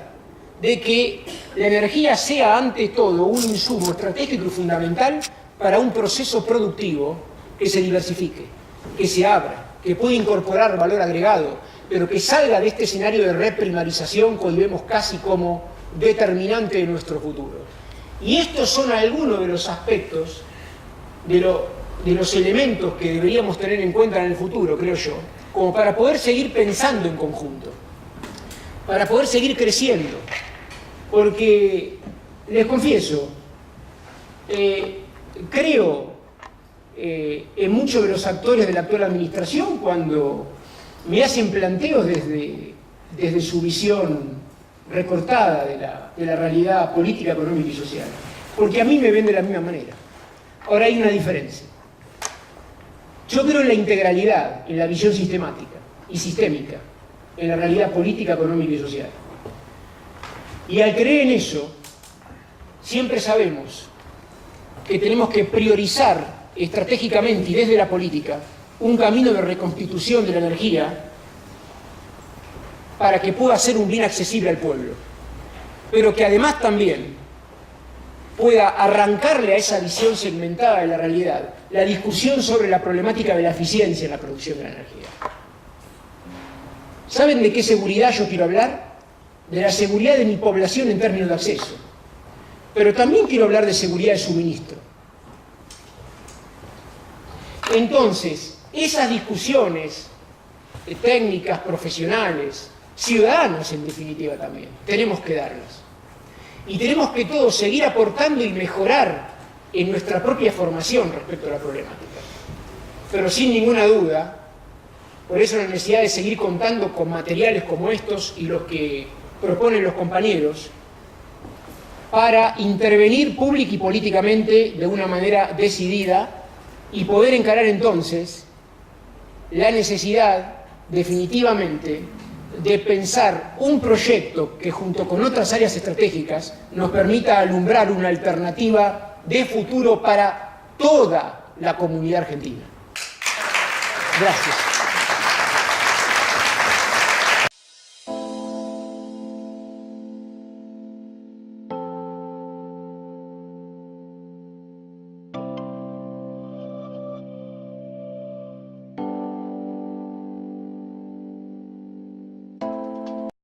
de que la energía sea ante todo un insumo estratégico y fundamental para un proceso productivo que se diversifique, que se abra, que pueda incorporar valor agregado, pero que salga de este escenario de reprimarización que hoy vemos casi como determinante de nuestro futuro. Y estos son algunos de los aspectos, de los elementos que deberíamos tener en cuenta en el futuro, creo yo, como para poder seguir pensando en conjunto, para poder seguir creciendo. Porque, les confieso, creo en muchos de los actores de la actual administración cuando me hacen planteos desde su visión recortada de la realidad política, económica y social. Porque a mí me ven de la misma manera. Ahora hay una diferencia. Yo creo en la integralidad, en la visión sistemática y sistémica, en la realidad política, económica y social. Y al creer en eso, siempre sabemos que tenemos que priorizar estratégicamente y desde la política un camino de reconstitución de la energía para que pueda ser un bien accesible al pueblo, pero que además también pueda arrancarle a esa visión segmentada de la realidad la discusión sobre la problemática de la eficiencia en la producción de la energía. ¿Saben de qué seguridad yo quiero hablar? De la seguridad de mi población en términos de acceso, pero también quiero hablar de seguridad de suministro. Entonces, esas discusiones técnicas, profesionales, ciudadanas en definitiva también, tenemos que darlas. Y tenemos que todos seguir aportando y mejorar en nuestra propia formación respecto a la problemática. Pero sin ninguna duda, por eso la necesidad de seguir contando con materiales como estos y los que proponen los compañeros, para intervenir pública y políticamente de una manera decidida y poder encarar entonces la necesidad definitivamente de pensar un proyecto que junto con otras áreas estratégicas nos permita alumbrar una alternativa de futuro para toda la comunidad argentina. Gracias.